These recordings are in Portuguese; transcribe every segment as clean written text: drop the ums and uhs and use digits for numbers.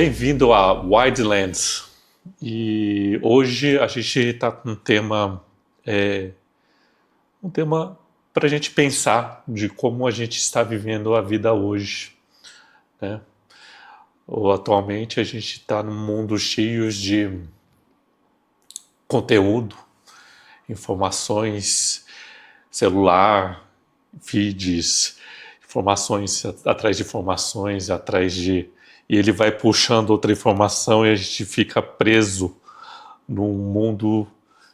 Bem-vindo a Wildlands. E hoje a gente está com um tema para a gente pensar de como a gente está vivendo a vida hoje, né? Ou atualmente a gente está num mundo cheio de conteúdo, informações, celular, feeds, informações atrás de informações, e ele vai puxando outra informação e a gente fica preso num mundo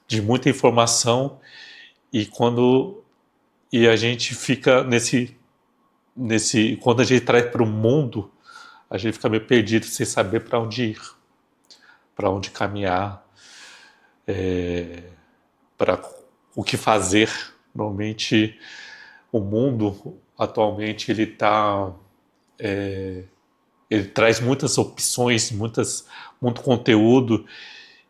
de muita informação e a gente fica nesse quando a gente traz para o mundo, a gente fica meio perdido sem saber para onde ir, para onde caminhar, para o que fazer. Normalmente o mundo atualmente ele traz muitas opções, muito conteúdo,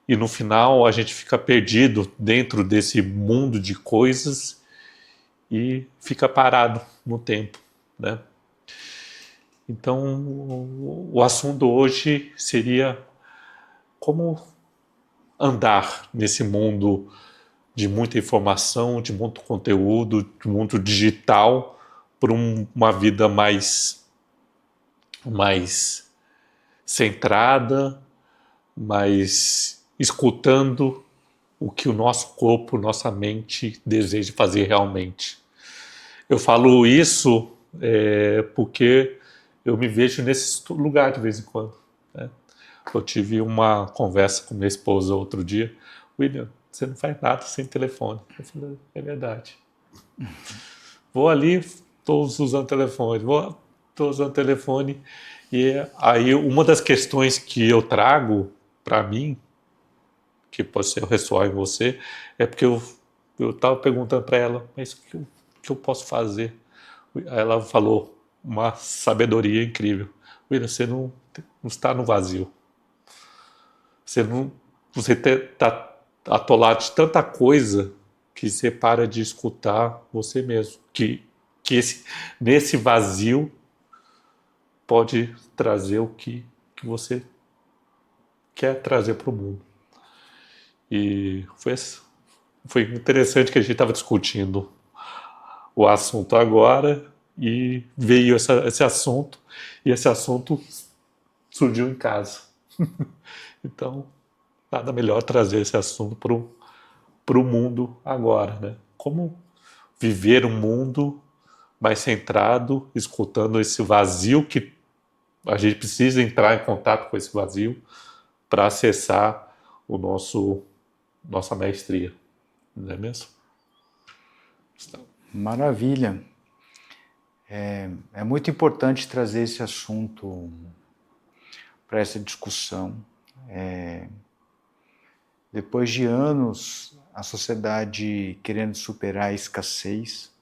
e no final a gente fica perdido dentro desse mundo de coisas e fica parado no tempo, né? Então, o assunto hoje seria como andar nesse mundo de muita informação, de muito conteúdo, de mundo digital, por uma vida mais centrada, mais escutando o que o nosso corpo, nossa mente deseja fazer realmente. Eu falo isso porque eu me vejo nesse lugar de vez em quando, né? Eu tive uma conversa com minha esposa outro dia. William, você não faz nada sem telefone. Eu falei, é verdade. Vou ali, estou usando telefone, estou usando telefone. E aí uma das questões que eu trago para mim, que pode ser ressoar em você, é porque eu estava perguntando para ela, mas o que eu posso fazer? Aí ela falou uma sabedoria incrível. William, você não está no vazio. Você está atolado de tanta coisa que você para de escutar você mesmo. Nesse vazio pode trazer o que você quer trazer para o mundo. E foi interessante que a gente estava discutindo o assunto agora e veio esse assunto, e esse assunto surgiu em casa. Então, nada melhor trazer esse assunto para o mundo agora, né? Como viver um mundo mais centrado, escutando esse vazio que a gente precisa entrar em contato com esse vazio para acessar nossa maestria, não é mesmo? Maravilha. É muito importante trazer esse assunto para essa discussão. Depois de anos, a sociedade querendo superar a escassez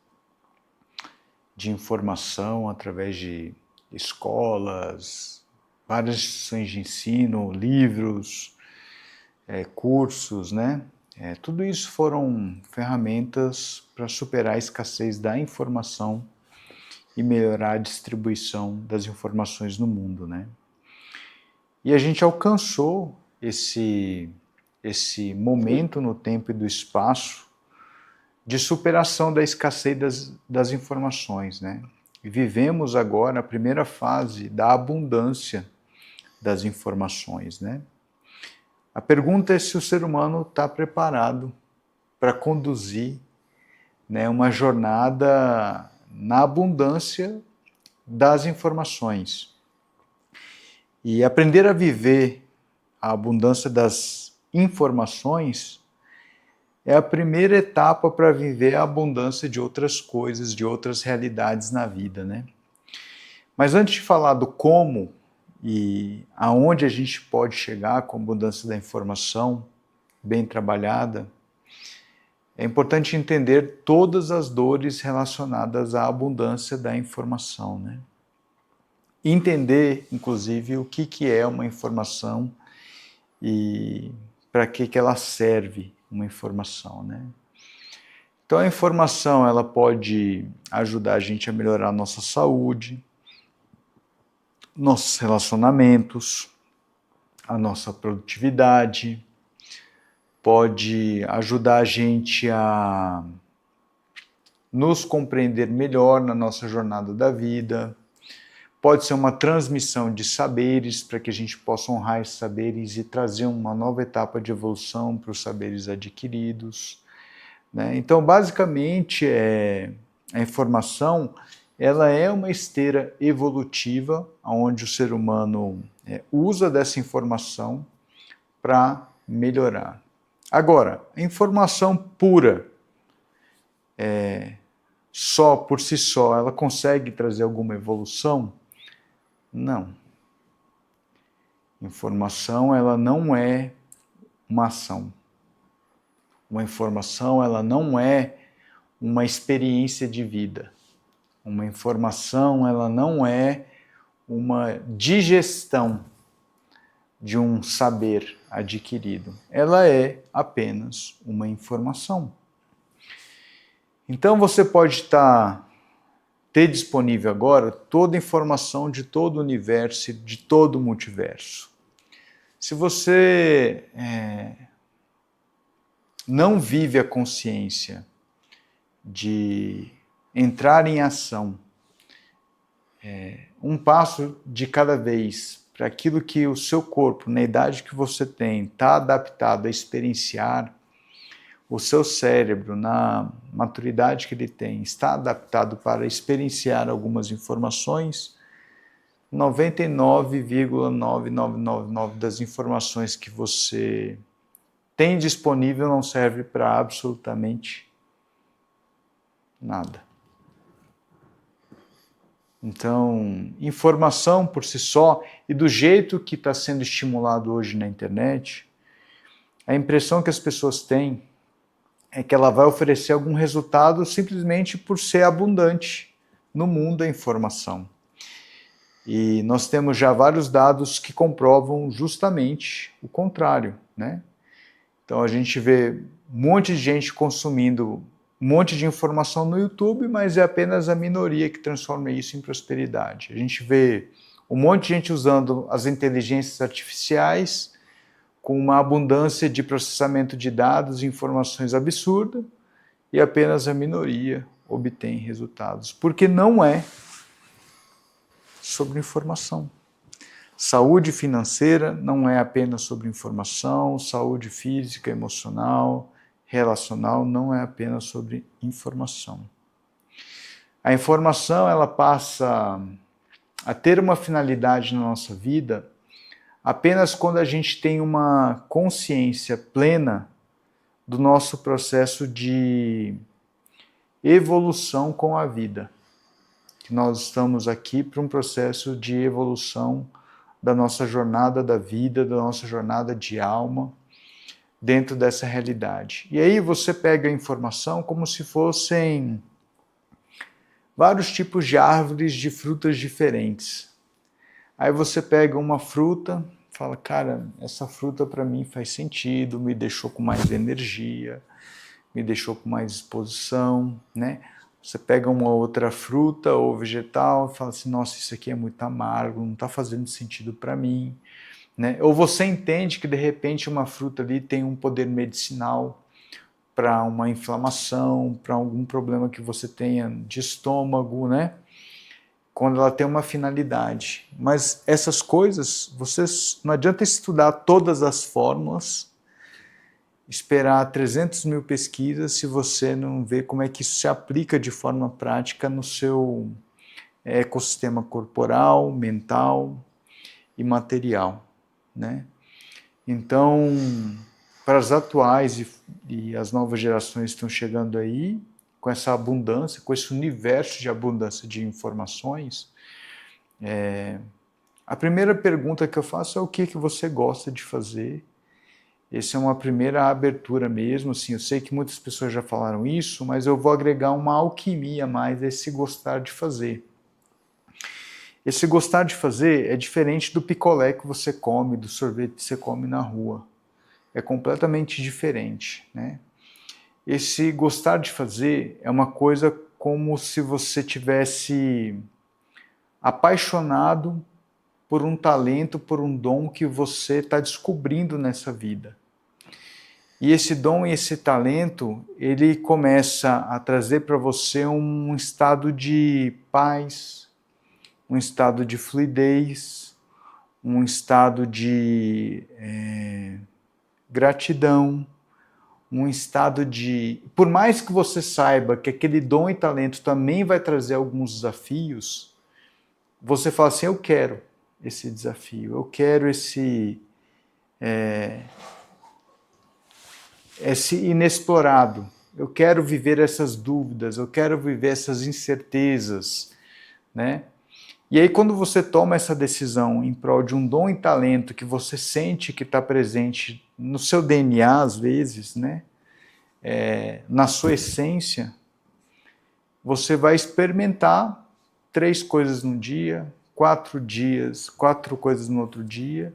de informação através de escolas, várias instituições de ensino, livros, cursos, né? Tudo isso foram ferramentas para superar a escassez da informação e melhorar a distribuição das informações no mundo, né? E a gente alcançou esse momento no tempo e do espaço de superação da escassez das informações, né? E vivemos agora a primeira fase da abundância das informações, né? A pergunta é se o ser humano está preparado para conduzir, né, uma jornada na abundância das informações. E aprender a viver a abundância das informações é a primeira etapa para viver a abundância de outras coisas, de outras realidades na vida, né? Mas antes de falar do como e aonde a gente pode chegar com a abundância da informação bem trabalhada, é importante entender todas as dores relacionadas à abundância da informação, né? Entender, inclusive, o que é uma informação e para que ela serve, uma informação, né? Então a informação ela pode ajudar a gente a melhorar a nossa saúde, nossos relacionamentos, a nossa produtividade, pode ajudar a gente a nos compreender melhor na nossa jornada da vida, pode ser uma transmissão de saberes para que a gente possa honrar esses saberes e trazer uma nova etapa de evolução para os saberes adquiridos, né? Então, basicamente, a informação ela é uma esteira evolutiva onde o ser humano usa dessa informação para melhorar. Agora, a informação pura, só por si só, ela consegue trazer alguma evolução? Não. Informação, ela não é uma ação. Uma informação, ela não é uma experiência de vida. Uma informação, ela não é uma digestão de um saber adquirido. Ela é apenas uma informação. Então você pode ter disponível agora toda a informação de todo o universo e de todo o multiverso. Se você não vive a consciência de entrar em ação, um passo de cada vez, para aquilo que o seu corpo, na idade que você tem, está adaptado a experienciar, o seu cérebro, na maturidade que ele tem, está adaptado para experienciar algumas informações, 99,9999 das informações que você tem disponível não serve para absolutamente nada. Então, informação por si só, e do jeito que está sendo estimulado hoje na internet, a impressão que as pessoas têm é que ela vai oferecer algum resultado simplesmente por ser abundante no mundo da informação. E nós temos já vários dados que comprovam justamente o contrário, né? Então a gente vê um monte de gente consumindo um monte de informação no YouTube, mas é apenas a minoria que transforma isso em prosperidade. A gente vê um monte de gente usando as inteligências artificiais com uma abundância de processamento de dados e informações absurda, e apenas a minoria obtém resultados, porque não é sobre informação. Saúde financeira não é apenas sobre informação, saúde física, emocional, relacional não é apenas sobre informação. A informação ela passa a ter uma finalidade na nossa vida apenas quando a gente tem uma consciência plena do nosso processo de evolução com a vida. Que nós estamos aqui para um processo de evolução da nossa jornada da vida, da nossa jornada de alma, dentro dessa realidade. E aí você pega a informação como se fossem vários tipos de árvores de frutas diferentes. Aí você pega uma fruta, fala, cara, essa fruta para mim faz sentido, me deixou com mais energia, me deixou com mais disposição, né? Você pega uma outra fruta ou vegetal e fala assim, nossa, isso aqui é muito amargo, não está fazendo sentido para mim, né? Ou você entende que de repente uma fruta ali tem um poder medicinal para uma inflamação, para algum problema que você tenha de estômago, né? Quando ela tem uma finalidade. Mas essas coisas, não adianta estudar todas as fórmulas, esperar 300 mil pesquisas se você não vê como é que isso se aplica de forma prática no seu ecossistema corporal, mental e material, né? Então, para as atuais e as novas gerações que estão chegando aí, com essa abundância, com esse universo de abundância de informações, a primeira pergunta que eu faço é o que você gosta de fazer. Essa é uma primeira abertura mesmo, assim, eu sei que muitas pessoas já falaram isso, mas eu vou agregar uma alquimia a mais a esse gostar de fazer. Esse gostar de fazer é diferente do picolé que você come, do sorvete que você come na rua. É completamente diferente, né? Esse gostar de fazer é uma coisa como se você tivesse apaixonado por um talento, por um dom que você está descobrindo nessa vida. E esse dom e esse talento, ele começa a trazer para você um estado de paz, um estado de fluidez, um estado de gratidão, um estado de... Por mais que você saiba que aquele dom e talento também vai trazer alguns desafios, você fala assim, eu quero esse desafio, eu quero esse inexplorado, eu quero viver essas dúvidas, eu quero viver essas incertezas, né? E aí quando você toma essa decisão em prol de um dom e talento que você sente que está presente no seu DNA às vezes, né? Na sua essência, você vai experimentar 3 coisas num dia, 4 dias, 4 coisas no outro dia,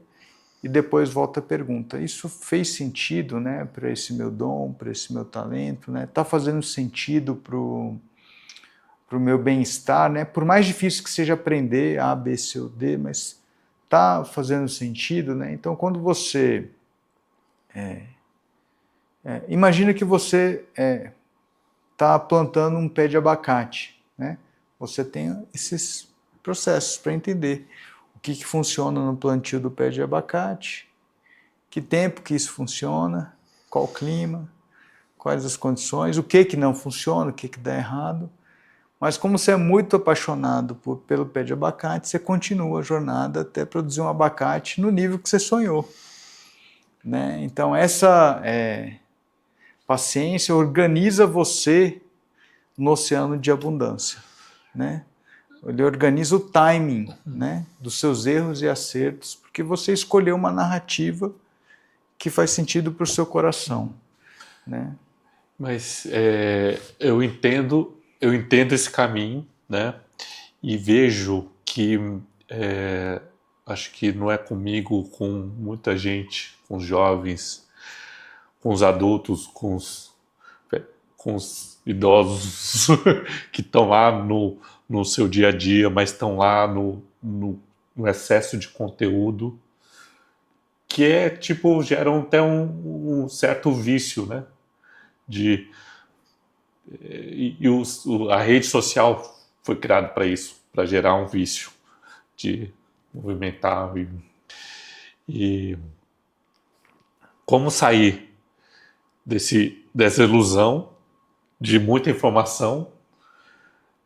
e depois volta a pergunta, isso fez sentido, né, para esse meu dom, para esse meu talento, né? Tá fazendo sentido pro meu bem-estar, né? Por mais difícil que seja aprender A, B, C ou D, mas tá fazendo sentido, né? Então, quando você... imagina que você está plantando um pé de abacate, né? Você tem esses processos para entender o que funciona no plantio do pé de abacate, que tempo que isso funciona, qual o clima, quais as condições, o que não funciona, o que dá errado. Mas como você é muito apaixonado pelo pé de abacate, você continua a jornada até produzir um abacate no nível que você sonhou, né? Então essa paciência organiza você no oceano de abundância, né? Ele organiza o timing, né, dos seus erros e acertos, porque você escolheu uma narrativa que faz sentido para o seu coração, né? Mas eu entendo esse caminho, né? E vejo que acho que não é comigo, com muita gente, com os jovens, com os adultos, com os idosos que estão lá no seu dia a dia, mas estão lá no excesso de conteúdo, que tipo, geram até um certo vício, né? A rede social foi criada para isso, para gerar um vício de movimentar e como sair dessa ilusão de muita informação,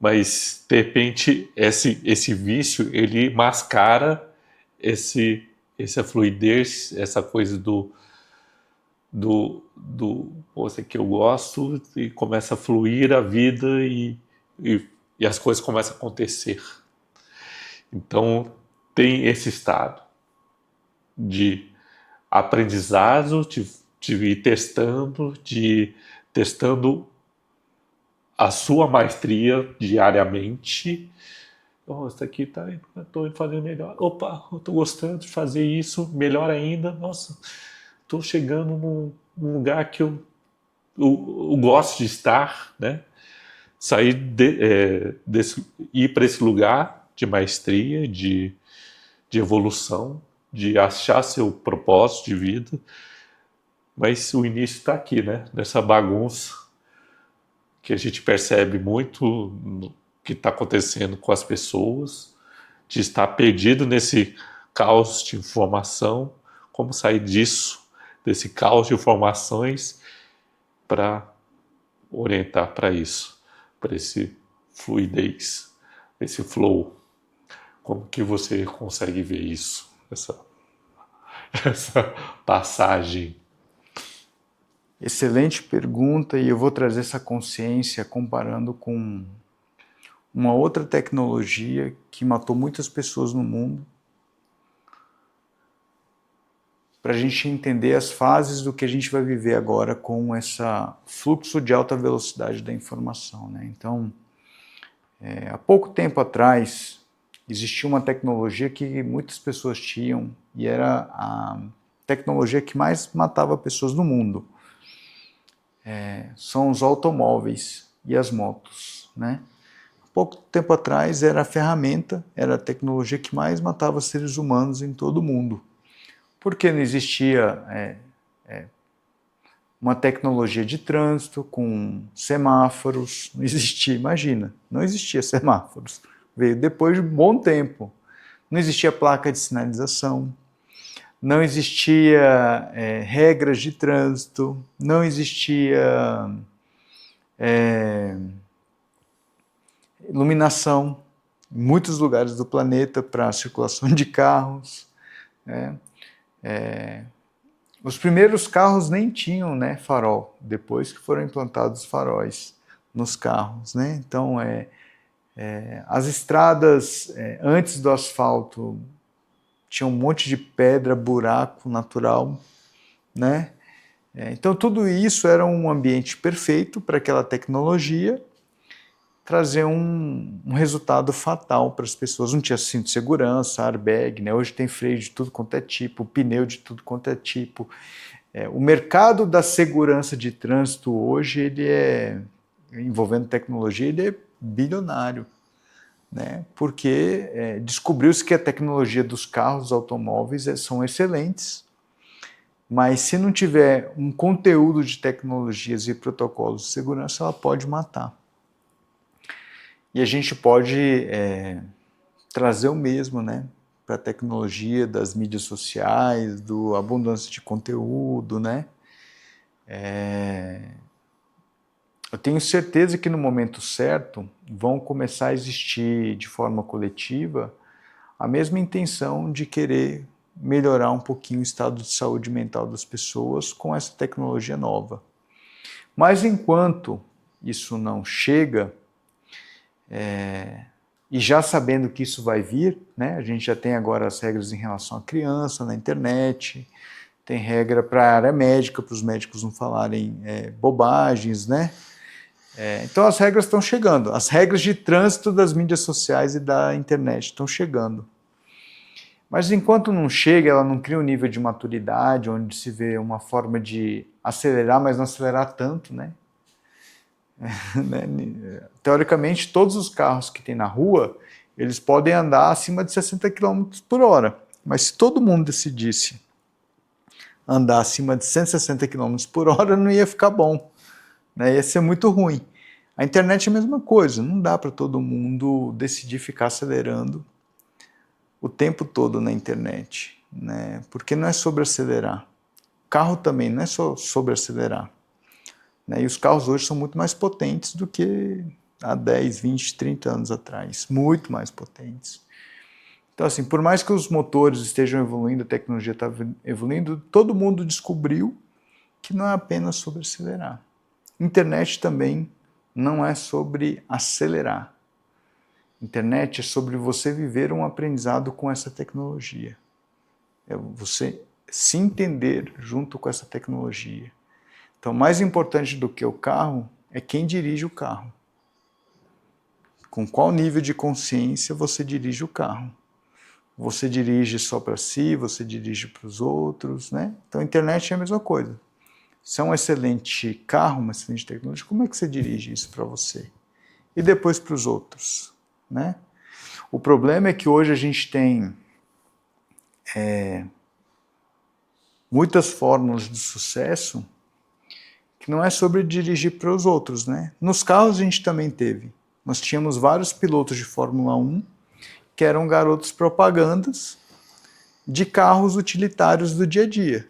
mas de repente esse vício ele mascara essa fluidez, essa coisa você que eu gosto, e começa a fluir a vida e as coisas começam a acontecer. Então tem esse estado de aprendizado, de ir testando a sua maestria diariamente. Nossa, aqui estou fazendo melhor. Opa, eu estou gostando de fazer isso, melhor ainda. Nossa, estou chegando num lugar que eu gosto de estar, né? Sair ir para esse lugar de maestria, de evolução, de achar seu propósito de vida. Mas o início está aqui, né? Nessa bagunça que a gente percebe muito no que está acontecendo com as pessoas, de estar perdido nesse caos de informação, como sair desse caos de informações para orientar para isso, para esse fluidez, esse flow. Como que você consegue ver isso, essa passagem? Excelente pergunta, e eu vou trazer essa consciência comparando com uma outra tecnologia que matou muitas pessoas no mundo, para a gente entender as fases do que a gente vai viver agora com esse fluxo de alta velocidade da informação, né? Então, há pouco tempo atrás, existia uma tecnologia que muitas pessoas tinham e era a tecnologia que mais matava pessoas no mundo. São os automóveis e as motos, né? pouco tempo atrás era a ferramenta, era a tecnologia que mais matava seres humanos em todo o mundo. Porque não existia uma tecnologia de trânsito com semáforos, não existia, imagina, não existia semáforos. Veio depois de um bom tempo. Não existia placa de sinalização, não existia regras de trânsito, não existia iluminação em muitos lugares do planeta para a circulação de carros. Os primeiros carros nem tinham, né, farol, depois que foram implantados faróis nos carros, né? Então, as estradas antes do asfalto tinham um monte de pedra, buraco natural, né? Então, tudo isso era um ambiente perfeito para aquela tecnologia trazer um resultado fatal para as pessoas. Não tinha cinto de segurança, airbag, né? Hoje tem freio de tudo quanto é tipo, pneu de tudo quanto é tipo. O mercado da segurança de trânsito hoje, ele envolvendo tecnologia, ele é bilionário, né? Porque descobriu-se que a tecnologia dos carros, dos automóveis são excelentes, mas se não tiver um conteúdo de tecnologias e protocolos de segurança, ela pode matar. E a gente pode trazer o mesmo, né, para a tecnologia das mídias sociais, do abundância de conteúdo, né? Eu tenho certeza que no momento certo vão começar a existir de forma coletiva a mesma intenção de querer melhorar um pouquinho o estado de saúde mental das pessoas com essa tecnologia nova. Mas enquanto isso não chega, e já sabendo que isso vai vir, né, a gente já tem agora as regras em relação à criança na internet, tem regra para a área médica, para os médicos não falarem bobagens, né? Então as regras estão chegando, as regras de trânsito das mídias sociais e da internet estão chegando. Mas enquanto não chega, ela não cria um nível de maturidade, onde se vê uma forma de acelerar, mas não acelerar tanto, né? Teoricamente, todos os carros que tem na rua, eles podem andar acima de 60 km por hora. Mas se todo mundo decidisse andar acima de 160 km por hora, não ia ficar bom, né? Ia ser muito ruim. A internet é a mesma coisa, não dá para todo mundo decidir ficar acelerando o tempo todo na internet, né? Porque não é sobre acelerar. Carro também não é só sobre acelerar. E os carros hoje são muito mais potentes do que há 10, 20, 30 anos atrás. Muito mais potentes. Então, assim, por mais que os motores estejam evoluindo, a tecnologia está evoluindo, todo mundo descobriu que não é apenas sobre acelerar. Internet também não é sobre acelerar. Internet é sobre você viver um aprendizado com essa tecnologia. É você se entender junto com essa tecnologia. Então, mais importante do que o carro é quem dirige o carro. Com qual nível de consciência você dirige o carro? Você dirige só para si, você dirige para os outros, né? Então, a internet é a mesma coisa. Se é um excelente carro, uma excelente tecnologia, como é que você dirige isso para você? E depois para os outros, né? O problema é que hoje a gente tem muitas fórmulas de sucesso que não é sobre dirigir para os outros, né? Nos carros a gente também teve. Nós tínhamos vários pilotos de Fórmula 1 que eram garotos propagandas de carros utilitários do dia a dia.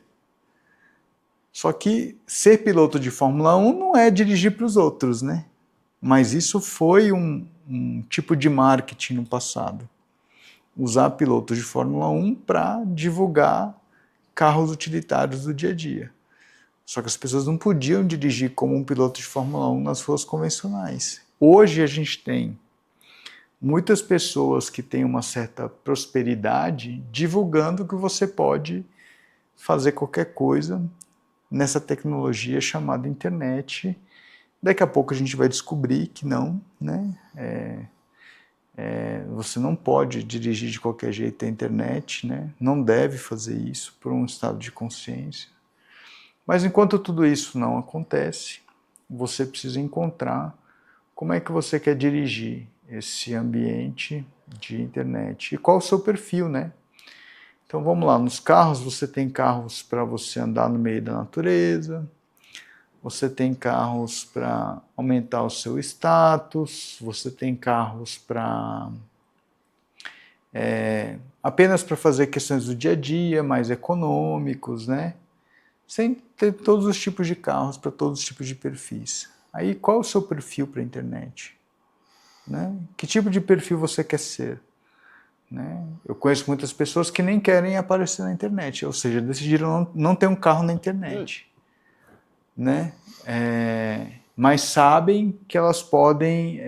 Só que ser piloto de Fórmula 1 não é dirigir para os outros, né? Mas isso foi um tipo de marketing no passado. Usar pilotos de Fórmula 1 para divulgar carros utilitários do dia a dia. Só que as pessoas não podiam dirigir como um piloto de Fórmula 1 nas ruas convencionais. Hoje a gente tem muitas pessoas que têm uma certa prosperidade divulgando que você pode fazer qualquer coisa nessa tecnologia chamada internet. Daqui a pouco a gente vai descobrir que não, né? Você não pode dirigir de qualquer jeito a internet, né? Não deve fazer isso por um estado de consciência. Mas enquanto tudo isso não acontece, você precisa encontrar como é que você quer dirigir esse ambiente de internet. E qual o seu perfil, né? Então vamos lá, nos carros você tem carros para você andar no meio da natureza, você tem carros para aumentar o seu status, você tem carros para apenas para fazer questões do dia a dia, mais econômicos, né? Sem ter todos os tipos de carros para todos os tipos de perfis. Aí qual o seu perfil para a internet? Né? Que tipo de perfil você quer ser? Né? Eu conheço muitas pessoas que nem querem aparecer na internet, ou seja, decidiram não ter um carro na internet. Né? Mas sabem que elas podem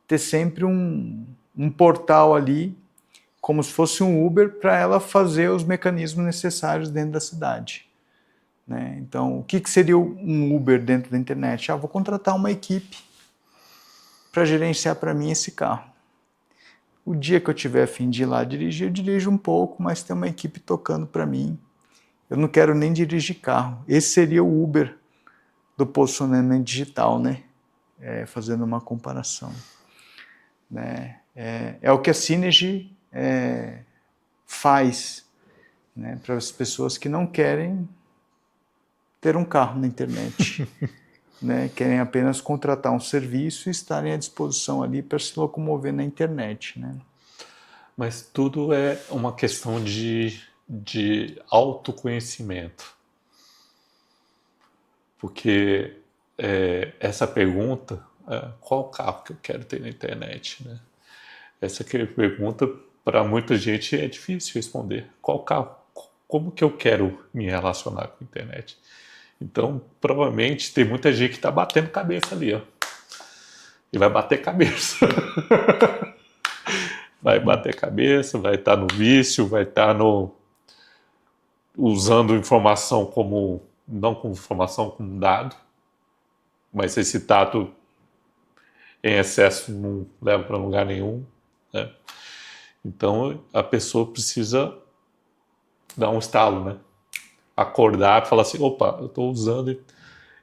ter sempre um portal ali, como se fosse um Uber, para ela fazer os mecanismos necessários dentro da cidade. Né? Então, o que seria um Uber dentro da internet? Vou contratar uma equipe para gerenciar para mim esse carro. O dia que eu tiver a fim de ir lá dirigir, eu dirijo um pouco, mas tem uma equipe tocando para mim. Eu não quero nem dirigir carro. Esse seria o Uber do posicionamento digital, né? Fazendo uma comparação. Né? É o que a Synergy faz, né? Para as pessoas que não querem ter um carro na internet. Né? Querem apenas contratar um serviço e estarem à disposição ali para se locomover na internet. Né? Mas tudo é uma questão de autoconhecimento. Porque essa pergunta, qual carro que eu quero ter na internet? Né? Essa pergunta, para muita gente, é difícil responder. Qual carro? Como que eu quero me relacionar com a internet? Então, provavelmente, tem muita gente que está batendo cabeça ali, ó. E vai bater cabeça. Vai bater cabeça, vai estar no vício, vai estar usando informação não como informação, como dado. Mas esse dado em excesso não leva para lugar nenhum. Né? Então, a pessoa precisa dar um estalo, né? Acordar e falar assim, opa, eu estou usando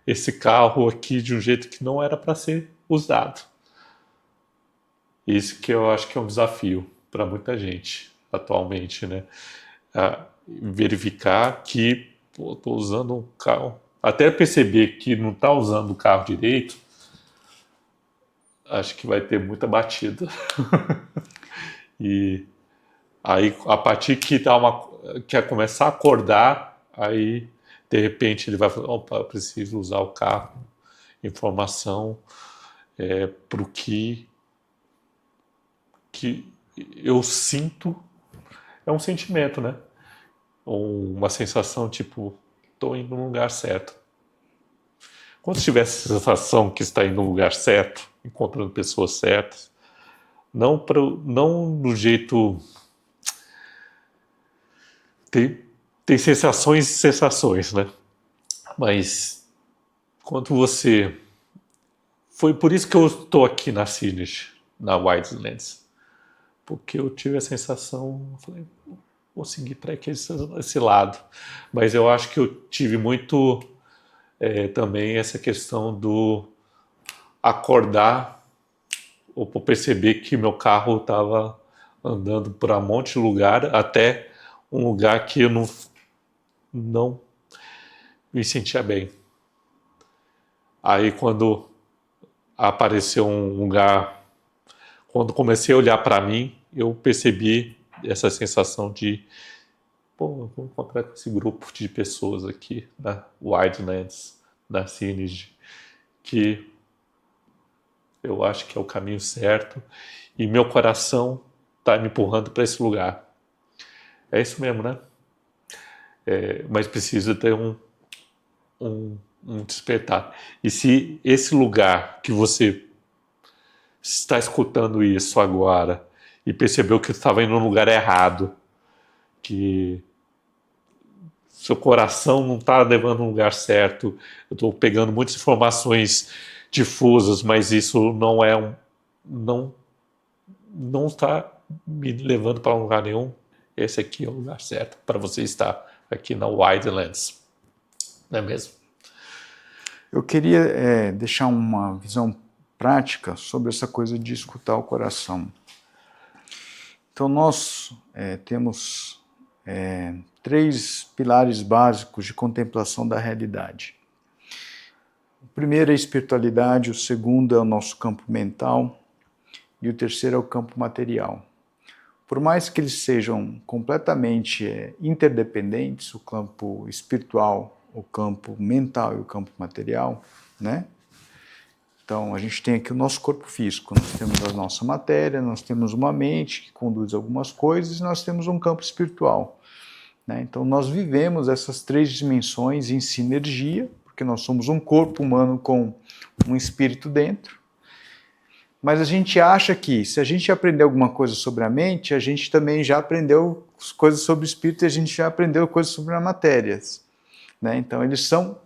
esse carro aqui de um jeito que não era para ser usado. Isso que eu acho que é um desafio para muita gente atualmente, né? Verificar que estou usando um carro, até perceber que não está usando o carro direito, acho que vai ter muita batida. E aí, a partir que quer começar a acordar, aí de repente ele vai falar, opa, eu preciso usar o carro, informação para o que eu sinto, é um sentimento, né? Uma sensação tipo, estou indo no lugar certo. Quando tiver essa sensação que está indo no lugar certo, encontrando pessoas certas, não no jeito... Tem sensações e sensações, né? Mas quando você... Foi por isso que eu estou aqui na Synergy, na Wildlands. Porque eu tive a sensação, eu falei, vou seguir para esse lado. Mas eu acho que eu tive muito também essa questão do acordar ou perceber que meu carro estava andando por um monte de lugar, até um lugar que eu não me sentia bem. Aí quando apareceu um lugar, quando comecei a olhar para mim, eu percebi essa sensação de vou encontrar com esse grupo de pessoas aqui na Wildlands, na Synergy, que eu acho que é o caminho certo e meu coração está me empurrando para esse lugar. É isso mesmo, né? Mas precisa ter um despertar. E se esse lugar que você está escutando isso agora e percebeu que estava indo no lugar errado, que seu coração não está levando no lugar certo, eu estou pegando muitas informações difusas, mas isso não está me levando para lugar nenhum. Esse aqui é o lugar certo para você estar aqui na Wildlands, não é mesmo? Eu queria deixar uma visão prática sobre essa coisa de escutar o coração. Então nós temos 3 pilares básicos de contemplação da realidade. O primeiro é a espiritualidade, o segundo é o nosso campo mental e o terceiro é o campo material. Por mais que eles sejam completamente interdependentes, o campo espiritual, o campo mental e o campo material, né? Então, a gente tem aqui o nosso corpo físico, nós temos a nossa matéria, nós temos uma mente que conduz algumas coisas e nós temos um campo espiritual, né? Então, nós vivemos essas 3 dimensões em sinergia, porque nós somos um corpo humano com um espírito dentro, mas a gente acha que se a gente aprender alguma coisa sobre a mente, a gente também já aprendeu coisas sobre o espírito e a gente já aprendeu coisas sobre a matéria, né? Então, eles são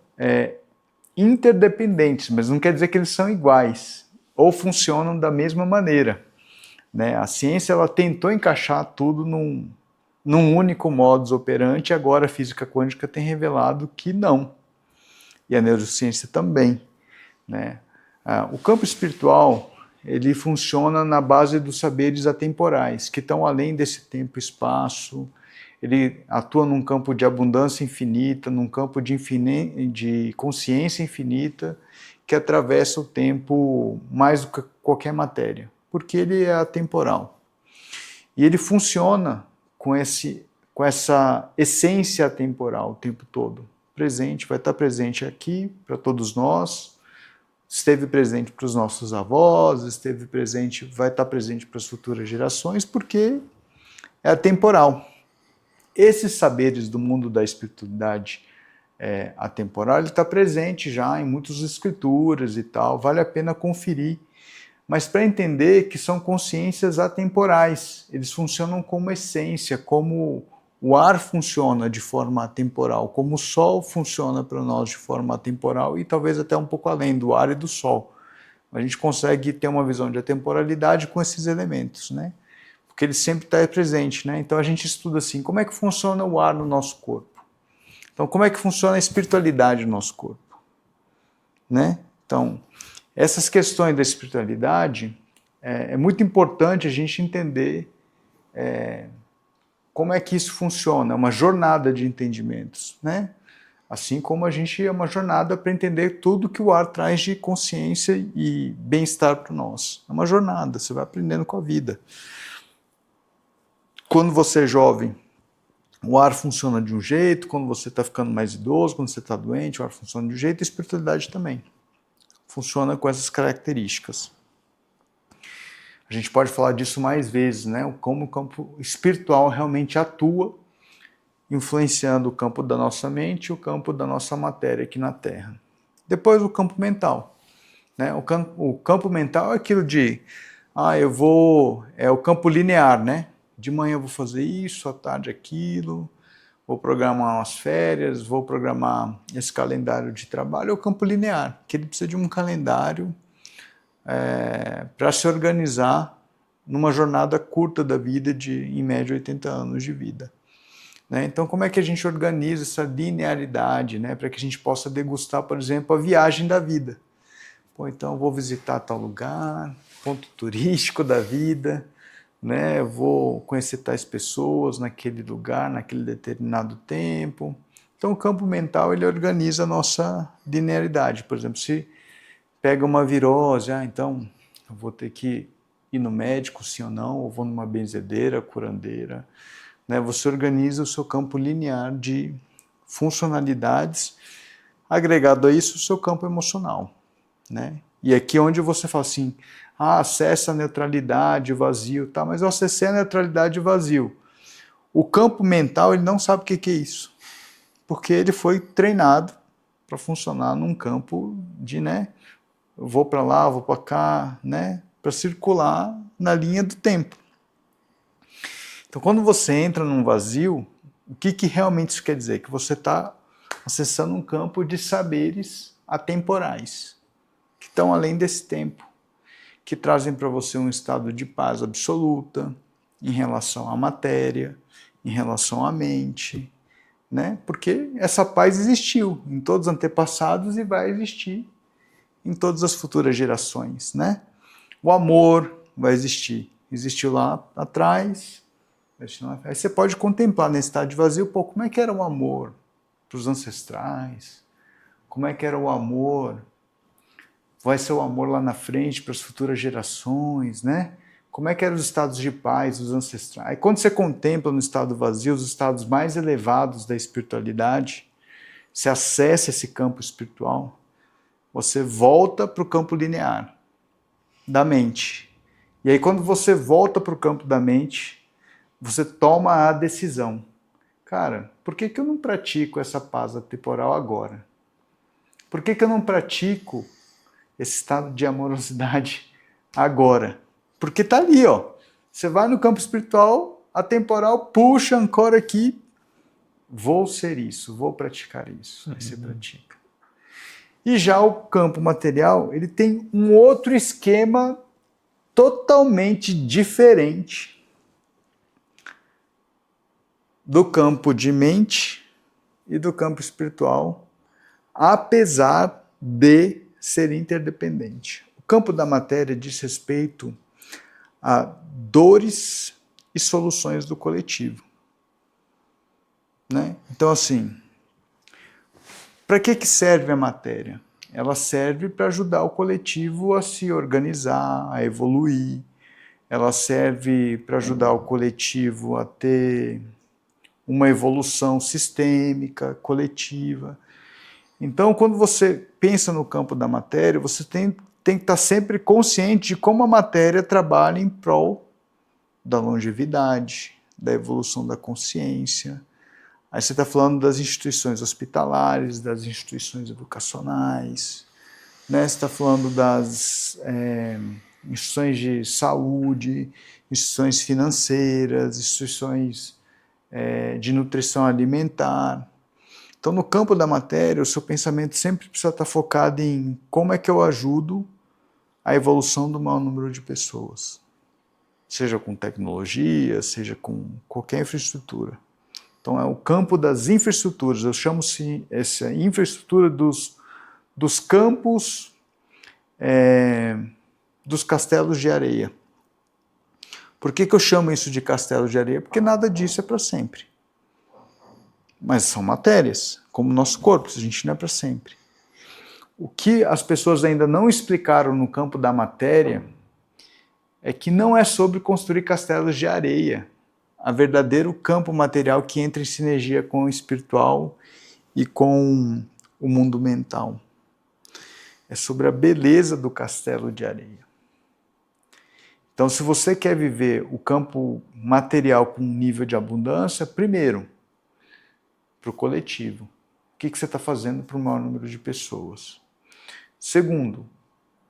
interdependentes, mas não quer dizer que eles são iguais ou funcionam da mesma maneira, né? A ciência ela tentou encaixar tudo num único modus operandi, agora a física quântica tem revelado que não, e a neurociência também, né? O campo espiritual ele funciona na base dos saberes atemporais, que estão além desse tempo e espaço. Ele atua num campo de abundância infinita, num campo de consciência infinita, que atravessa o tempo mais do que qualquer matéria, porque ele é atemporal. E ele funciona com essa essência atemporal o tempo todo. Presente, vai estar presente aqui para todos nós, esteve presente para os nossos avós, esteve presente, vai estar presente para as futuras gerações, porque é atemporal. Esses saberes do mundo da espiritualidade atemporal, ele está presente já em muitas escrituras e tal, vale a pena conferir, mas para entender que são consciências atemporais, eles funcionam como essência, como o ar funciona de forma atemporal, como o sol funciona para nós de forma atemporal e talvez até um pouco além do ar e do sol. A gente consegue ter uma visão de atemporalidade com esses elementos, né? Porque ele sempre está presente, né? Então a gente estuda assim, como é que funciona o ar no nosso corpo? Então como é que funciona a espiritualidade no nosso corpo? Né? Então, essas questões da espiritualidade, é muito importante a gente entender como é que isso funciona, é uma jornada de entendimentos, né? Assim como a gente é uma jornada para entender tudo que o ar traz de consciência e bem-estar para nós. É uma jornada, você vai aprendendo com a vida. Quando você é jovem, o ar funciona de um jeito, quando você está ficando mais idoso, quando você está doente, o ar funciona de um jeito, e a espiritualidade também funciona com essas características. A gente pode falar disso mais vezes, né? Como o campo espiritual realmente atua, influenciando o campo da nossa mente e o campo da nossa matéria aqui na Terra. Depois o campo mental, né? O campo mental é aquilo de, é o campo linear, né? De manhã eu vou fazer isso, à tarde aquilo, vou programar umas férias, vou programar esse calendário de trabalho. É o campo linear, que ele precisa de um calendário para se organizar numa jornada curta da vida de, em média, 80 anos de vida. Né? Então, como é que a gente organiza essa linearidade, né? Para que a gente possa degustar, por exemplo, a viagem da vida? Pô, então eu vou visitar tal lugar, ponto turístico da vida, né? Eu vou conhecer tais pessoas naquele lugar, naquele determinado tempo. Então o campo mental ele organiza a nossa linearidade. Por exemplo, se pega uma virose, então eu vou ter que ir no médico, sim ou não, ou vou numa benzedeira, curandeira. Né? Você organiza o seu campo linear de funcionalidades, agregado a isso o seu campo emocional. Né? E aqui é onde você fala assim, acessa a neutralidade, o vazio, tá? Mas eu acessei a neutralidade e o vazio. O campo mental, ele não sabe o que é isso, porque ele foi treinado para funcionar num campo de, né, eu vou para lá, vou para cá, né, para circular na linha do tempo. Então, quando você entra num vazio, o que realmente isso quer dizer? Que você está acessando um campo de saberes atemporais, que estão além desse tempo, que trazem para você um estado de paz absoluta em relação à matéria, em relação à mente, né? Porque essa paz existiu em todos os antepassados e vai existir em todas as futuras gerações, né? O amor vai existir. Existiu lá atrás. Aí você pode contemplar nesse estado de vazio, pô, como é que era o amor para os ancestrais? Como é que era o amor? Vai ser o amor lá na frente para as futuras gerações, né? Como é que eram os estados de paz dos ancestrais? Aí quando você contempla no estado vazio os estados mais elevados da espiritualidade, você acessa esse campo espiritual, você volta para o campo linear da mente. E aí quando você volta para o campo da mente, você toma a decisão. Cara, por que eu não pratico essa paz atemporal agora? Por que eu não pratico esse estado de amorosidade agora? Porque tá ali, ó. Você vai no campo espiritual, atemporal, puxa, ancora aqui. Vou ser isso, vou praticar isso. Aí você pratica. E já o campo material, ele tem um outro esquema totalmente diferente do campo de mente e do campo espiritual, apesar de ser interdependente. O campo da matéria diz respeito a dores e soluções do coletivo, né? Então, assim, para que serve a matéria? Ela serve para ajudar o coletivo a se organizar, a evoluir. Ela serve para ajudar o coletivo a ter uma evolução sistêmica, coletiva. Então, quando você pensa no campo da matéria, você tem que estar sempre consciente de como a matéria trabalha em prol da longevidade, da evolução da consciência. Aí você está falando das instituições hospitalares, das instituições educacionais, né? Você está falando das instituições de saúde, instituições financeiras, instituições de nutrição alimentar. Então, no campo da matéria, o seu pensamento sempre precisa estar focado em como é que eu ajudo a evolução do maior número de pessoas. Seja com tecnologia, seja com qualquer infraestrutura. Então, é o campo das infraestruturas. Eu chamo essa infraestrutura dos campos dos castelos de areia. Por que eu chamo isso de castelo de areia? Porque nada disso é para sempre. Mas são matérias, como o nosso corpo, a gente não é para sempre. O que as pessoas ainda não explicaram no campo da matéria é que não é sobre construir castelos de areia, a verdadeiro campo material que entra em sinergia com o espiritual e com o mundo mental. É sobre a beleza do castelo de areia. Então, se você quer viver o campo material com um nível de abundância, primeiro, para o coletivo. O que você está fazendo para o maior número de pessoas? Segundo,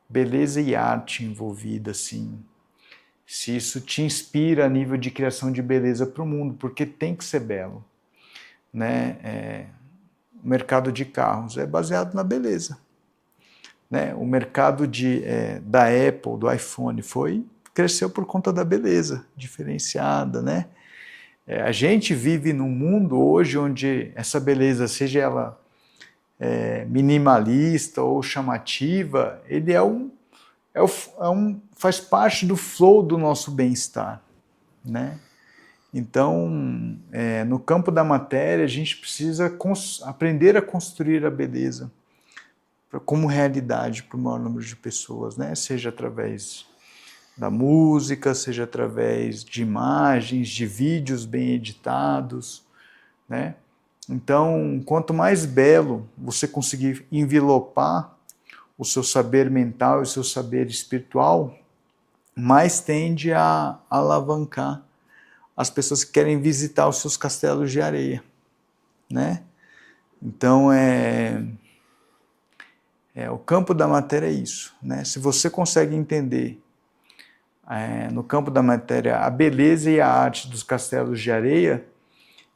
beleza e arte envolvida, sim. Se isso te inspira a nível de criação de beleza para o mundo, porque tem que ser belo, né? O mercado de carros é baseado na beleza, né? O mercado da Apple, do iPhone, cresceu por conta da beleza diferenciada, né? A gente vive num mundo hoje onde essa beleza, seja ela minimalista ou chamativa, ele faz parte do flow do nosso bem-estar, né? Então, no campo da matéria, a gente precisa aprender a construir a beleza como realidade para o maior número de pessoas, né? Seja através da música, seja através de imagens, de vídeos bem editados, né? Então, quanto mais belo você conseguir envelopar o seu saber mental e o seu saber espiritual, mais tende a alavancar as pessoas que querem visitar os seus castelos de areia, né? Então, o campo da matéria é isso, né? Se você consegue entender no campo da matéria a beleza e a arte dos castelos de areia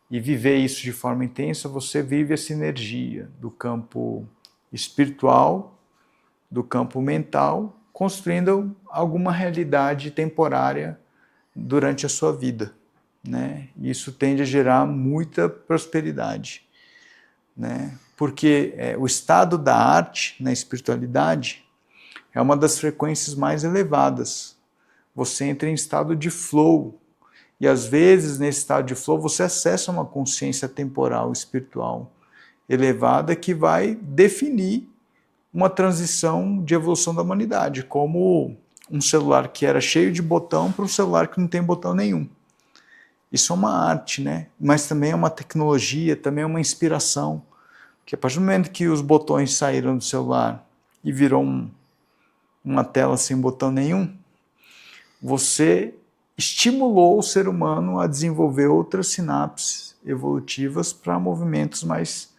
e viver isso de forma intensa, você vive a sinergia do campo espiritual, do campo mental, construindo alguma realidade temporária durante a sua vida, né? Isso tende a gerar muita prosperidade, né? Porque o estado da arte na espiritualidade é uma das frequências mais elevadas. Você entra em estado de flow. E às vezes, nesse estado de flow, você acessa uma consciência temporal, espiritual elevada que vai definir uma transição de evolução da humanidade, como um celular que era cheio de botão para um celular que não tem botão nenhum. Isso é uma arte, né? Mas também é uma tecnologia, também é uma inspiração. Porque a partir do momento que os botões saíram do celular e virou uma tela sem botão nenhum, você estimulou o ser humano a desenvolver outras sinapses evolutivas para movimentos mais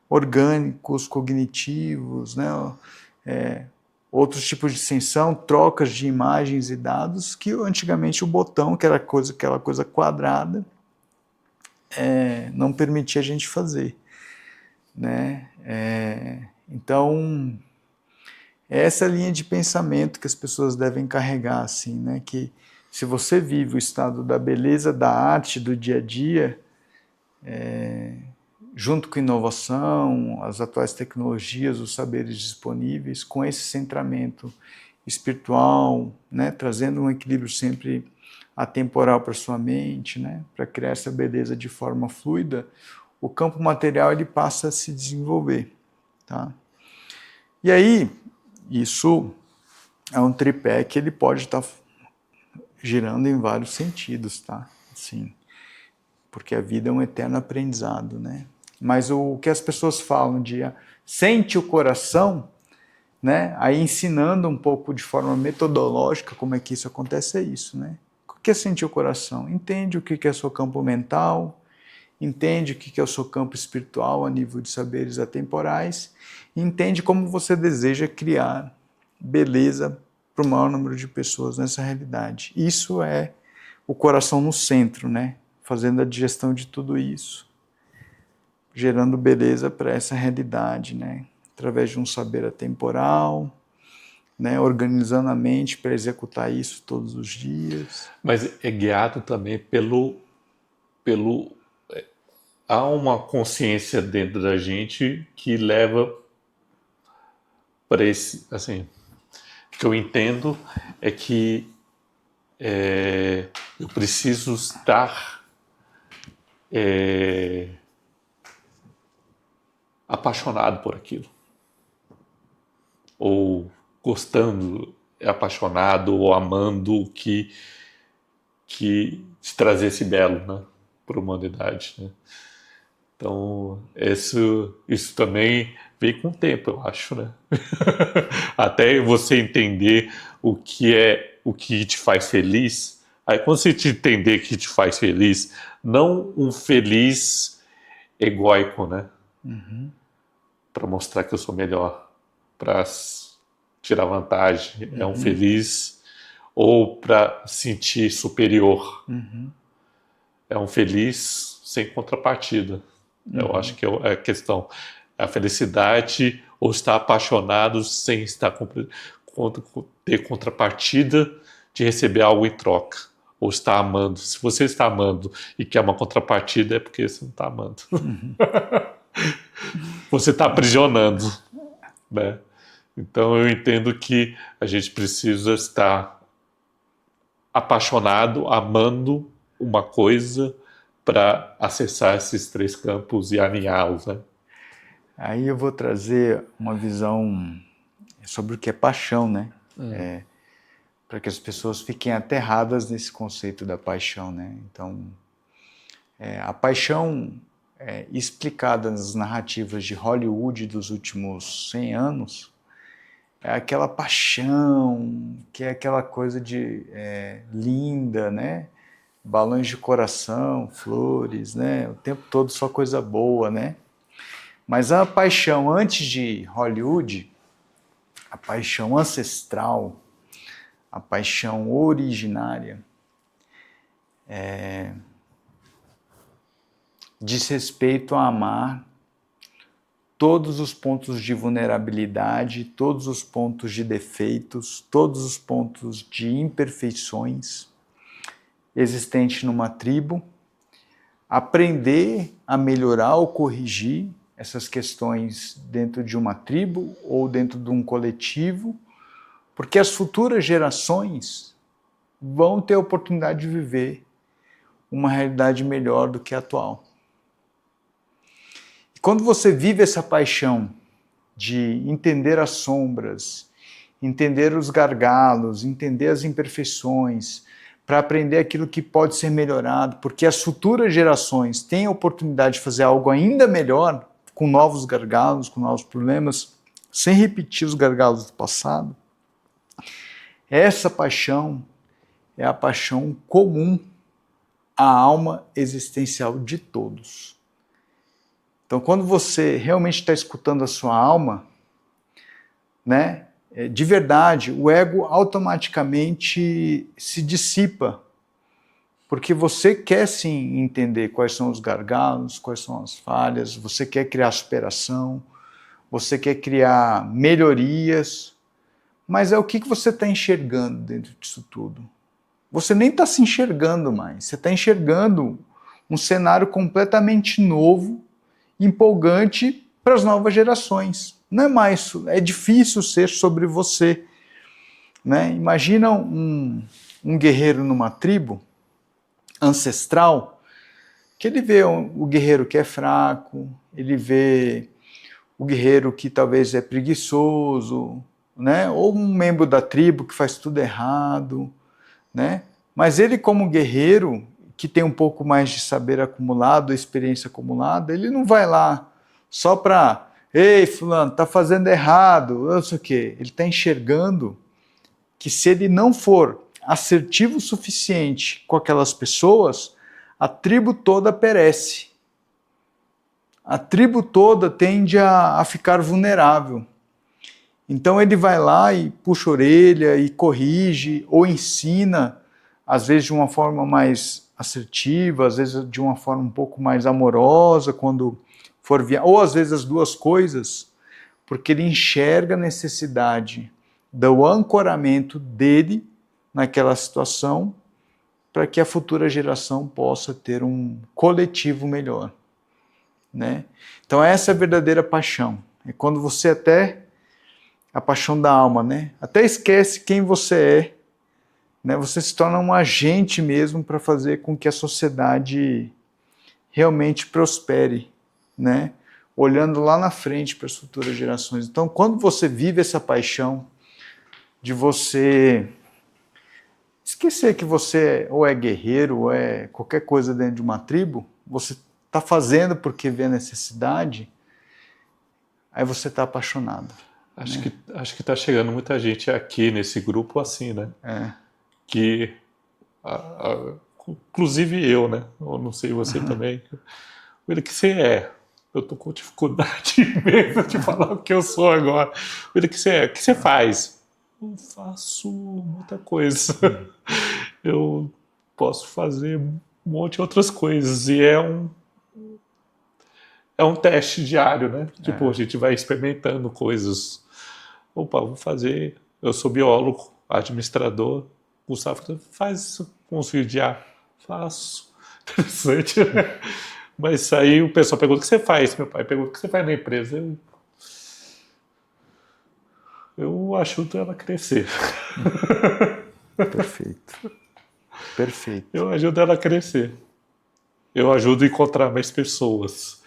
orgânicos, cognitivos, né? Outros tipos de extensão, trocas de imagens e dados, que antigamente o botão, que era aquela coisa quadrada, não permitia a gente fazer. Né? Então, essa é a linha de pensamento que as pessoas devem carregar, assim, né? Que se você vive o estado da beleza, da arte, do dia a dia, junto com a inovação, as atuais tecnologias, os saberes disponíveis, com esse centramento espiritual, né, trazendo um equilíbrio sempre atemporal para sua mente, né, para criar essa beleza de forma fluida, o campo material ele passa a se desenvolver. Tá? E aí, isso é um tripé que ele pode estar girando em vários sentidos, tá? Assim, porque a vida é um eterno aprendizado, né? Mas o que as pessoas falam de sente o coração, né? Aí ensinando um pouco de forma metodológica como é que isso acontece, é isso, né? O que é sentir o coração? Entende o que é seu campo mental, entende o que é o seu campo espiritual a nível de saberes atemporais, e entende como você deseja criar beleza para o maior número de pessoas nessa realidade. Isso é o coração no centro, né? Fazendo a digestão de tudo isso, gerando beleza para essa realidade, né? Através de um saber atemporal, né? Organizando a mente para executar isso todos os dias. Mas é guiado também há uma consciência dentro da gente que leva para esse, assim, o que eu entendo é que eu preciso estar apaixonado por aquilo, ou gostando, apaixonado ou amando o que te trazer esse belo, né, para a humanidade, né? Então, isso também vem com o tempo, eu acho, né? Até você entender o que te faz feliz. Aí, quando você te entender que te faz feliz, não um feliz egóico, né? Uhum. Para mostrar que eu sou melhor, para tirar vantagem. É um feliz ou para sentir superior. Uhum. É um feliz sem contrapartida. Eu acho que é a questão. A felicidade ou estar apaixonado sem estar ter contrapartida de receber algo em troca. Ou estar amando. Se você está amando e quer uma contrapartida, é porque você não está amando. Você está aprisionando, né? Então eu entendo que a gente precisa estar apaixonado, amando uma coisa para acessar esses três campos e alinhá-los, né? Aí eu vou trazer uma visão sobre o que é paixão, né? Para que as pessoas fiquem aterradas nesse conceito da paixão, né? Então, a paixão explicada nas narrativas de Hollywood dos últimos 100 anos é aquela paixão, que é aquela coisa de linda, né? Balões de coração, flores, né? O tempo todo só coisa boa, né? Mas a paixão antes de Hollywood, a paixão ancestral, a paixão originária, diz respeito a amar todos os pontos de vulnerabilidade, todos os pontos de defeitos, todos os pontos de imperfeições existentes numa tribo, aprender a melhorar ou corrigir essas questões dentro de uma tribo ou dentro de um coletivo, Porque as futuras gerações vão ter a oportunidade de viver uma realidade melhor do que a atual. E quando você vive essa paixão de entender as sombras, entender os gargalos, entender as imperfeições, para aprender aquilo que pode ser melhorado, porque as futuras gerações têm a oportunidade de fazer algo ainda melhor, com novos gargalos, com novos problemas, sem repetir os gargalos do passado. Essa paixão é a paixão comum à alma existencial de todos. Então, quando você realmente está escutando a sua alma, né, de verdade, o ego automaticamente se dissipa, porque você quer sim entender quais são os gargalos, quais são as falhas, você quer criar superação, você quer criar melhorias, mas é o que você está enxergando dentro disso tudo? Você nem está se enxergando mais, você está enxergando um cenário completamente novo, empolgante para as novas gerações. Não é mais, é difícil ser sobre você. Né? Imagina um guerreiro numa tribo ancestral, que ele vê o guerreiro que é fraco, ele vê o guerreiro que talvez é preguiçoso, né? Ou um membro da tribo que faz tudo errado, né? Mas ele, como guerreiro, que tem um pouco mais de saber acumulado, experiência acumulada, ele não vai lá só para, ei, fulano, tá fazendo errado, não sei o quê. Ele está enxergando que se ele não for assertivo o suficiente com aquelas pessoas, a tribo toda perece. A tribo toda tende a ficar vulnerável. Então ele vai lá e puxa a orelha e corrige ou ensina, às vezes de uma forma mais assertiva, às vezes de uma forma um pouco mais amorosa, quando for ou às vezes as duas coisas, porque ele enxerga a necessidade do ancoramento dele naquela situação para que a futura geração possa ter um coletivo melhor. Né? Então essa é a verdadeira paixão. É quando você até, a paixão da alma, né? Até esquece quem você é, né? Você se torna um agente mesmo para fazer com que a sociedade realmente prospere, né? Olhando lá na frente para as futuras gerações. Então quando você vive essa paixão de você esquecer que você ou é guerreiro ou é qualquer coisa dentro de uma tribo, você está fazendo porque vê a necessidade, aí você está apaixonado. Acho que está chegando muita gente aqui nesse grupo assim, né? É. Que, inclusive eu, né? Eu não sei você também. O que você é? Eu tô com dificuldade mesmo de falar o que eu sou agora. O que você é? O que você faz? Eu faço muita coisa. Eu posso fazer um monte de outras coisas. E é um teste diário, né? Tipo, a gente vai experimentando coisas. Opa, vou fazer. Eu sou biólogo, administrador. Gustavo faz uns vídeos de ar. Faço. Interessante, né? Mas aí o pessoal pergunta: o que você faz? Meu pai pergunta: o que você faz na empresa? Eu ajudo ela a crescer. Perfeito. Perfeito. Eu ajudo ela a crescer. Eu ajudo a encontrar mais pessoas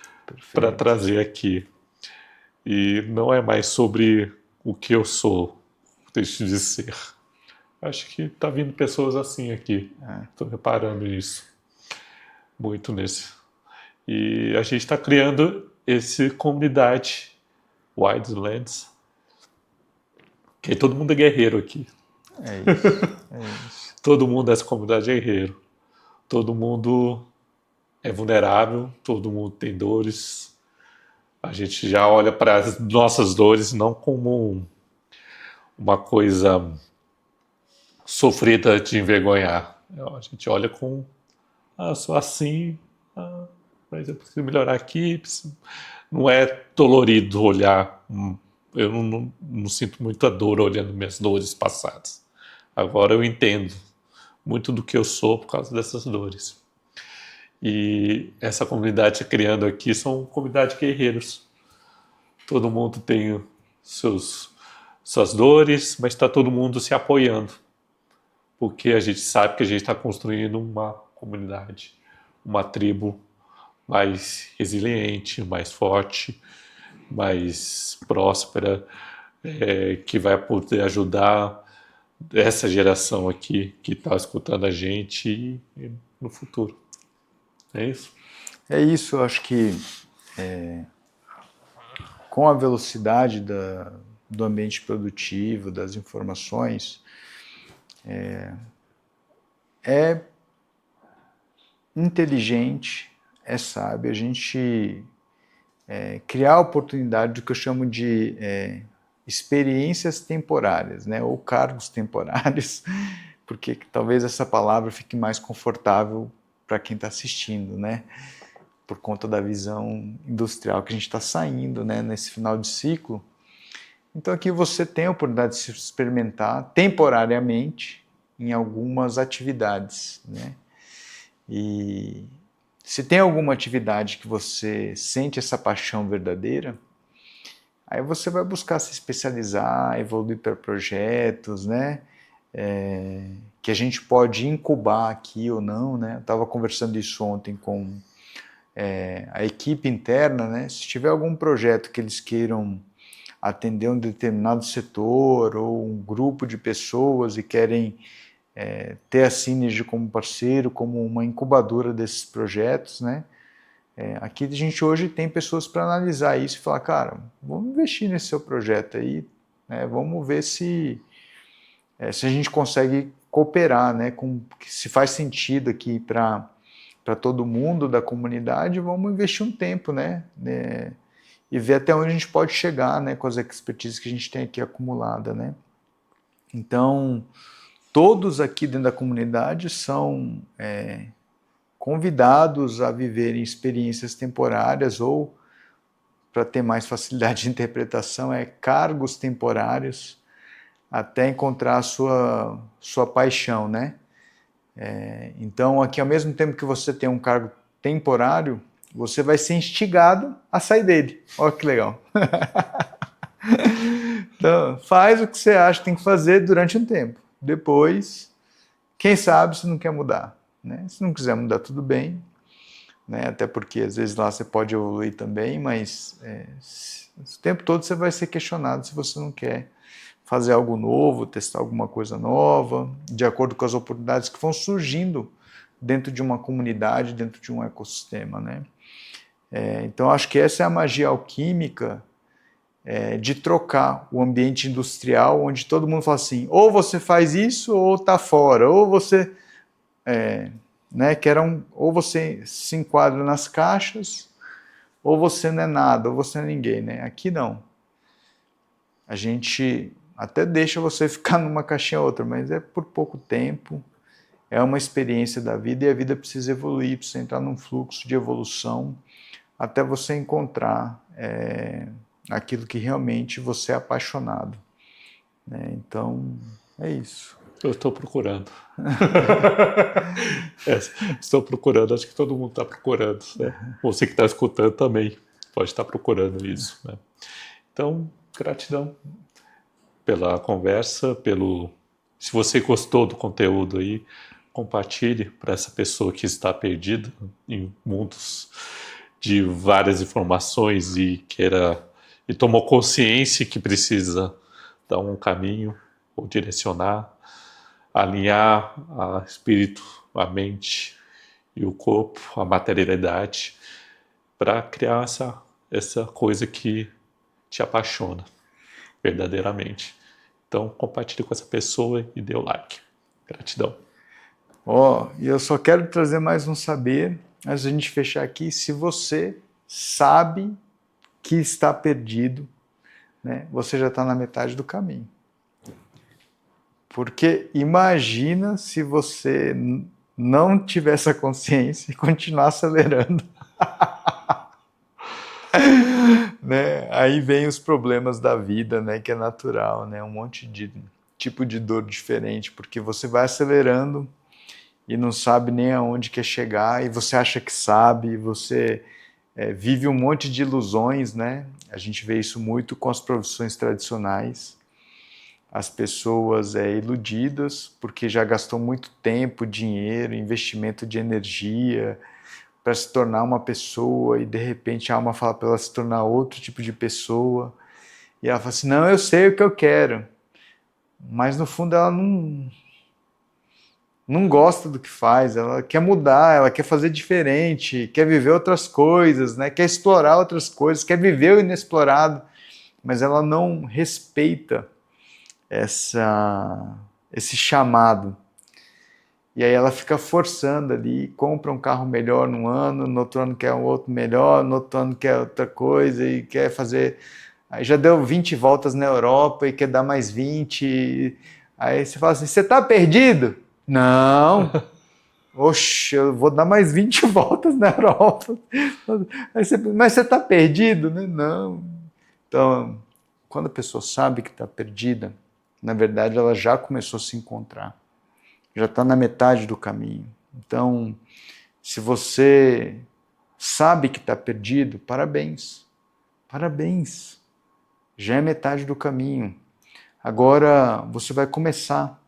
para trazer aqui. E não é mais sobre o que eu sou, deixe de ser. Acho que tá vindo pessoas assim aqui. Estou reparando isso. Muito nesse. E a gente está criando essa comunidade Wildlands. Que todo mundo é guerreiro aqui. É isso. Todo mundo dessa comunidade é guerreiro. Todo mundo é vulnerável, todo mundo tem dores. A gente já olha para as nossas dores não como uma coisa sofrida de envergonhar. A gente olha com, sou assim, mas eu preciso melhorar aqui. Não é dolorido olhar. Eu não sinto muita dor olhando minhas dores passadas. Agora eu entendo muito do que eu sou por causa dessas dores. E essa comunidade criando aqui são comunidade de guerreiros. Todo mundo tem seus suas dores, mas está todo mundo se apoiando, porque a gente sabe que a gente está construindo uma comunidade, uma tribo mais resiliente, mais forte, mais próspera, que vai poder ajudar essa geração aqui que está escutando a gente no futuro. É isso? É isso, eu acho que com a velocidade do ambiente produtivo, das informações, é inteligente, é sábio a gente criar a oportunidade do que eu chamo de experiências temporárias, né, ou cargos temporários, porque talvez essa palavra fique mais confortável para quem está assistindo, né, por conta da visão industrial que a gente está saindo, né, nesse final de ciclo. Então aqui você tem a oportunidade de se experimentar temporariamente em algumas atividades, né? E se tem alguma atividade que você sente essa paixão verdadeira, aí você vai buscar se especializar, evoluir para projetos, né? Que a gente pode incubar aqui ou não, né? Eu estava conversando isso ontem com a equipe interna, né? Se tiver algum projeto que eles queiram atender um determinado setor ou um grupo de pessoas e querem ter a Synergy como parceiro, como uma incubadora desses projetos, né? Aqui a gente hoje tem pessoas para analisar isso e falar, cara, vamos investir nesse seu projeto aí, né? Vamos ver se a gente consegue cooperar, né? Se faz sentido aqui para todo mundo da comunidade, vamos investir um tempo, né? E ver até onde a gente pode chegar, né? Com as expertises que a gente tem aqui acumulada, né? Então, todos aqui dentro da comunidade são convidados a viverem experiências temporárias ou, para ter mais facilidade de interpretação, cargos temporários até encontrar a sua paixão, né? Então, aqui ao mesmo tempo que você tem um cargo temporário, você vai ser instigado a sair dele. Olha que legal. Então, faz o que você acha que tem que fazer durante um tempo. Depois, quem sabe se não quer mudar, né? Se não quiser mudar, tudo bem, né? Até porque às vezes lá você pode evoluir também, mas o tempo todo você vai ser questionado se você não quer fazer algo novo, testar alguma coisa nova, de acordo com as oportunidades que vão surgindo dentro de uma comunidade, dentro de um ecossistema, né? Então acho que essa é a magia alquímica de trocar o ambiente industrial, onde todo mundo fala assim, ou você faz isso ou tá fora, ou você né, ou você se enquadra nas caixas, ou você não é nada, ou você não é ninguém, né? Aqui não. A gente até deixa você ficar numa caixinha ou outra, mas é por pouco tempo, é uma experiência da vida e a vida precisa evoluir, precisa entrar num fluxo de evolução até você encontrar aquilo que realmente você é apaixonado, né? Então, é isso. Eu estou procurando. Estou procurando, acho que todo mundo está procurando, né? Você que está escutando também pode estar procurando isso, né? Então, gratidão pela conversa, se você gostou do conteúdo aí, compartilhe para essa pessoa que está perdida em mundos de várias informações e tomou consciência que precisa dar um caminho ou direcionar, alinhar a espírito, a mente e o corpo, a materialidade, para criar essa coisa que te apaixona verdadeiramente. Então, compartilhe com essa pessoa e dê o like. Gratidão. E eu só quero trazer mais um saber, antes da gente fechar aqui, se você sabe que está perdido, né, você já está na metade do caminho. Porque imagina se você não tiver essa consciência e continuar acelerando. Né? Aí vem os problemas da vida, né, que é natural, né? Um monte de tipo de dor diferente, porque você vai acelerando e não sabe nem aonde quer chegar, e você acha que sabe, você vive um monte de ilusões, né? A gente vê isso muito com as profissões tradicionais. as pessoas iludidas, porque já gastou muito tempo, dinheiro, investimento de energia para se tornar uma pessoa e de repente a alma fala para ela se tornar outro tipo de pessoa e ela fala assim, não, eu sei o que eu quero, mas no fundo ela não gosta do que faz, ela quer mudar, ela quer fazer diferente, quer viver outras coisas, né? Quer explorar outras coisas, quer viver o inexplorado, mas ela não respeita esse chamado. E aí ela fica forçando ali, compra um carro melhor num ano, no outro ano quer um outro melhor, no outro ano quer outra coisa e quer fazer... Aí já deu 20 voltas na Europa e quer dar mais 20. Aí você fala assim, você tá perdido? Não. Oxe, eu vou dar mais 20 voltas na Europa. Mas você tá perdido? Né? Não. Então, quando a pessoa sabe que está perdida, na verdade ela já começou a se encontrar. Já está na metade do caminho. Então, se você sabe que está perdido, parabéns. Parabéns. Já é metade do caminho. Agora você vai começar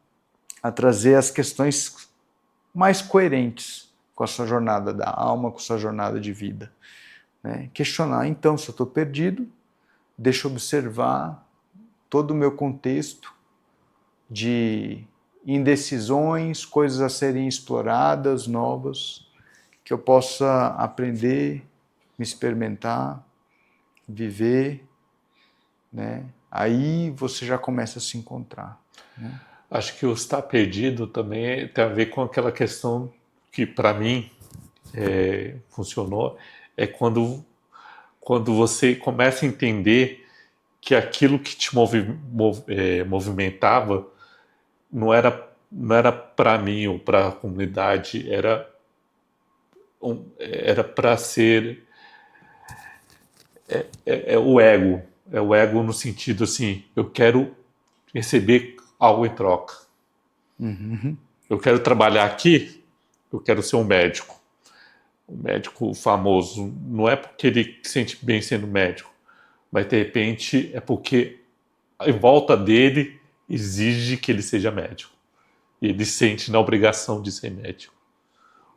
a trazer as questões mais coerentes com a sua jornada da alma, com a sua jornada de vida. Né? Questionar, então, se eu estou perdido, deixa eu observar todo o meu contexto de indecisões, coisas a serem exploradas, novas, que eu possa aprender, me experimentar, viver, né? Aí você já começa a se encontrar. Né? Acho que o estar perdido também tem a ver com aquela questão que, para mim, funcionou, é quando você começa a entender que aquilo que te movimentava não era para mim ou para a comunidade, era para ser o ego. É o ego no sentido assim, eu quero receber algo em troca. Uhum. Eu quero trabalhar aqui, eu quero ser um médico. Um médico famoso. Não é porque ele se sente bem sendo médico, mas de repente é porque em volta dele exige que ele seja médico. E ele sente na obrigação de ser médico.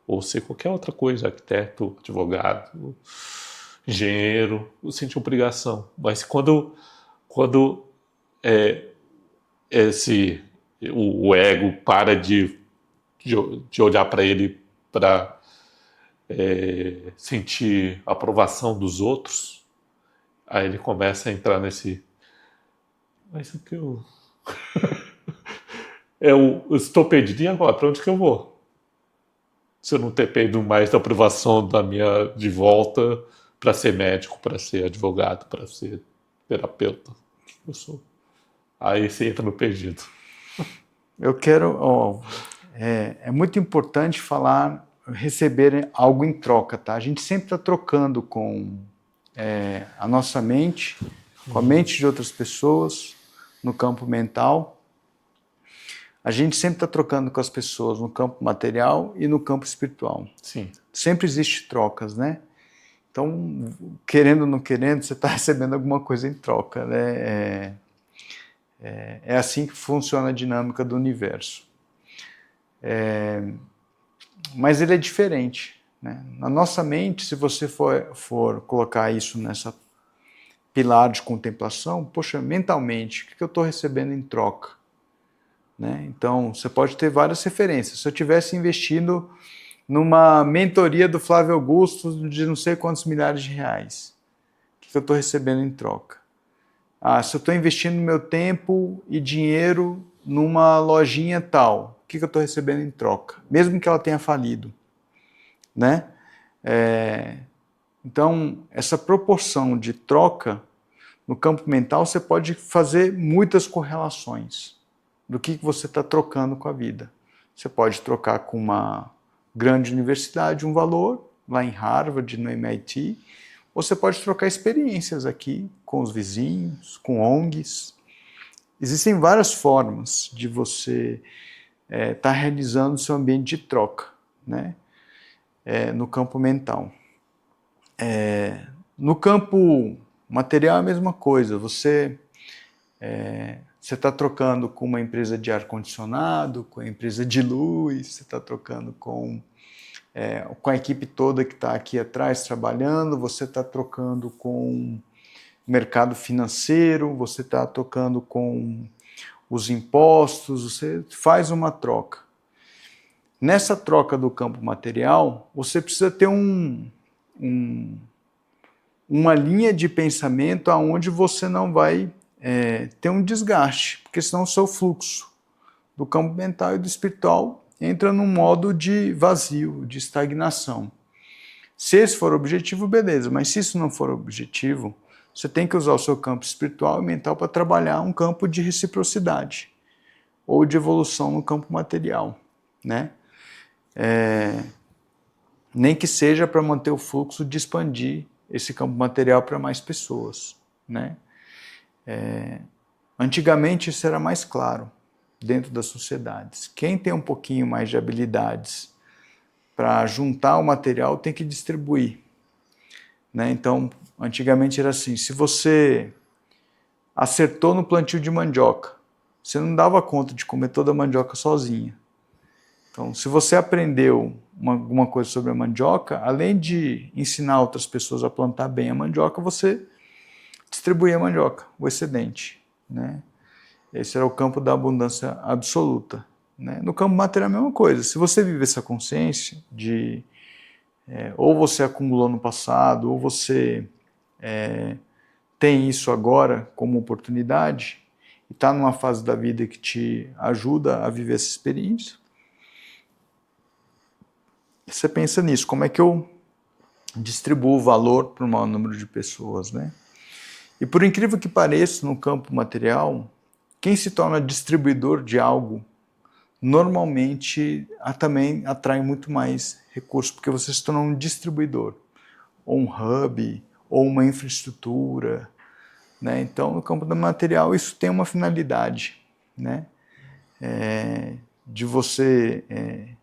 Ou ser qualquer outra coisa, arquiteto, advogado, engenheiro, sente obrigação. Mas quando esse o ego para de olhar para ele para sentir a aprovação dos outros, aí ele começa a entrar nesse. Mas o que eu estou perdido e agora? Para onde que eu vou? Se eu não ter pedido mais da aprovação da minha de volta para ser médico, para ser advogado, para ser terapeuta, o que eu sou? Aí você entra no perdido. Eu quero... é muito importante falar, receber algo em troca, tá? A gente sempre está trocando com a nossa mente, com a mente de outras pessoas, no campo mental. A gente sempre está trocando com as pessoas no campo material e no campo espiritual. Sim. Sempre existe trocas, né? Então, querendo ou não querendo, você está recebendo alguma coisa em troca, né? É assim que funciona a dinâmica do universo. Mas ele é diferente. Né? Na nossa mente, se você for colocar isso nessa pilar de contemplação, poxa, mentalmente, o que eu estou recebendo em troca? Né? Então, você pode ter várias referências. Se eu estivesse investindo numa mentoria do Flávio Augusto de não sei quantos milhares de reais, o que eu estou recebendo em troca? Se eu estou investindo meu tempo e dinheiro numa lojinha tal, o que eu estou recebendo em troca? Mesmo que ela tenha falido. Né? Então, essa proporção de troca no campo mental, você pode fazer muitas correlações do que você está trocando com a vida. Você pode trocar com uma grande universidade um valor, lá em Harvard, no MIT, ou você pode trocar experiências aqui com os vizinhos, com ONGs. Existem várias formas de você estar realizando seu ambiente de troca, né? No campo mental. No campo material é a mesma coisa. Você Você está trocando com uma empresa de ar-condicionado, com a empresa de luz, você está trocando com a equipe toda que está aqui atrás trabalhando, você está trocando com o mercado financeiro, você está trocando com os impostos, você faz uma troca. Nessa troca do campo material, você precisa ter uma linha de pensamento aonde você não vai ter um desgaste, porque senão o seu fluxo do campo mental e do espiritual entra num modo de vazio, de estagnação. Se esse for o objetivo, beleza, mas se isso não for o objetivo, você tem que usar o seu campo espiritual e mental para trabalhar um campo de reciprocidade ou de evolução no campo material, né? Nem que seja para manter o fluxo de expandir esse campo material para mais pessoas, né? Antigamente isso era mais claro dentro das sociedades. Quem tem um pouquinho mais de habilidades para juntar o material tem que distribuir, né? Então, antigamente era assim, se você acertou no plantio de mandioca, você não dava conta de comer toda a mandioca sozinha. Então, se você aprendeu alguma coisa sobre a mandioca, além de ensinar outras pessoas a plantar bem a mandioca, você distribuía a mandioca, o excedente, né? Esse era o campo da abundância absoluta, né? No campo material é a mesma coisa. Se você vive essa consciência de ou você acumulou no passado, ou você tem isso agora como oportunidade, e está numa fase da vida que te ajuda a viver essa experiência, você pensa nisso, como é que eu distribuo o valor para o maior número de pessoas, né? E por incrível que pareça, no campo material, quem se torna distribuidor de algo, normalmente também atrai muito mais recursos, porque você se torna um distribuidor, ou um hub, ou uma infraestrutura, né? Então, no campo do material, isso tem uma finalidade, né? De você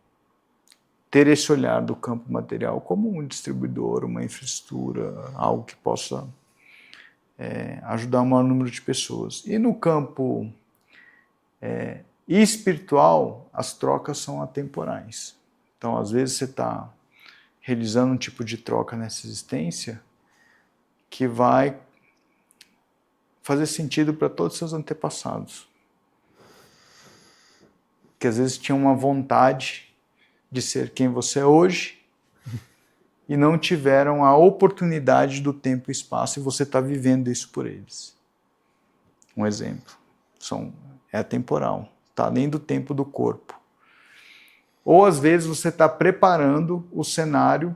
ter esse olhar do campo material como um distribuidor, uma infraestrutura, algo que possa ajudar o maior número de pessoas. E no campo espiritual, as trocas são atemporais. Então, às vezes, você está realizando um tipo de troca nessa existência que vai fazer sentido para todos os seus antepassados. Que às vezes tinham uma vontade de ser quem você é hoje e não tiveram a oportunidade do tempo e espaço e você está vivendo isso por eles. Um exemplo. É atemporal. Está além do tempo do corpo. Ou às vezes você está preparando o cenário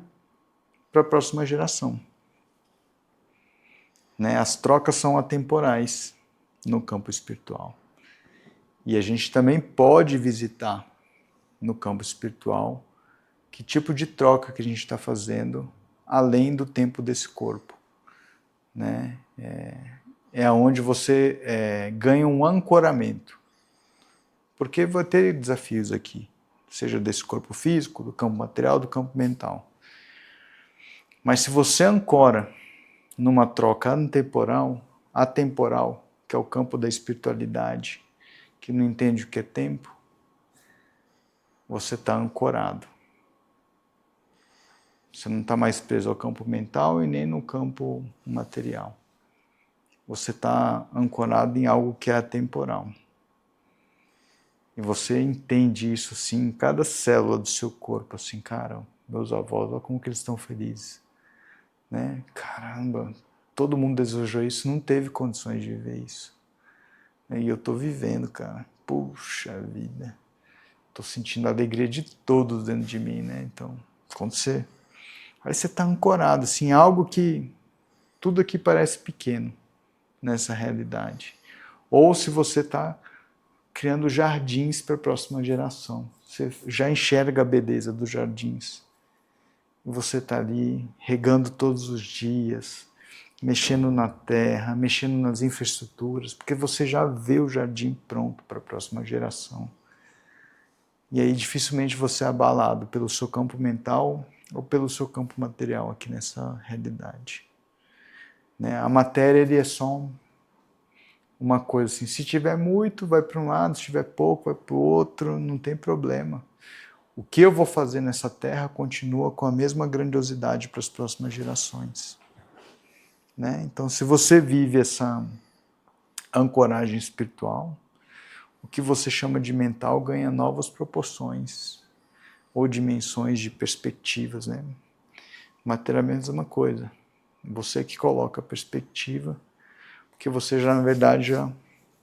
para a próxima geração. Né? As trocas são atemporais no campo espiritual. E a gente também pode visitar no campo espiritual que tipo de troca que a gente está fazendo além do tempo desse corpo. Né? É onde você ganha um ancoramento. Porque vai ter desafios aqui, seja desse corpo físico, do campo material, do campo mental. Mas se você ancora numa troca atemporal, que é o campo da espiritualidade, que não entende o que é tempo, você está ancorado. Você não está mais preso ao campo mental e nem no campo material. Você está ancorado em algo que é atemporal. E você entende isso assim, em cada célula do seu corpo, assim, cara, meus avós, olha como que eles estão felizes. Né? Caramba, todo mundo desejou isso, não teve condições de viver isso. E eu estou vivendo, cara. Puxa vida. Estou sentindo a alegria de todos dentro de mim, né? Então, quando você... Aí você está ancorado, assim, algo que tudo aqui parece pequeno nessa realidade. Ou se você está criando jardins para a próxima geração. Você já enxerga a beleza dos jardins. Você está ali regando todos os dias, mexendo na terra, mexendo nas infraestruturas, porque você já vê o jardim pronto para a próxima geração. E aí dificilmente você é abalado pelo seu campo mental ou pelo seu campo material aqui nessa realidade. Né? A matéria ele é só uma coisa assim, se tiver muito, vai para um lado, se tiver pouco, vai para o outro, não tem problema. O que eu vou fazer nessa terra continua com a mesma grandiosidade para as próximas gerações. Né? Então, se você vive essa ancoragem espiritual, o que você chama de mental ganha novas proporções ou dimensões de perspectivas. Né? Matéria é a mesma coisa. Você que coloca a perspectiva, porque você já, na verdade, já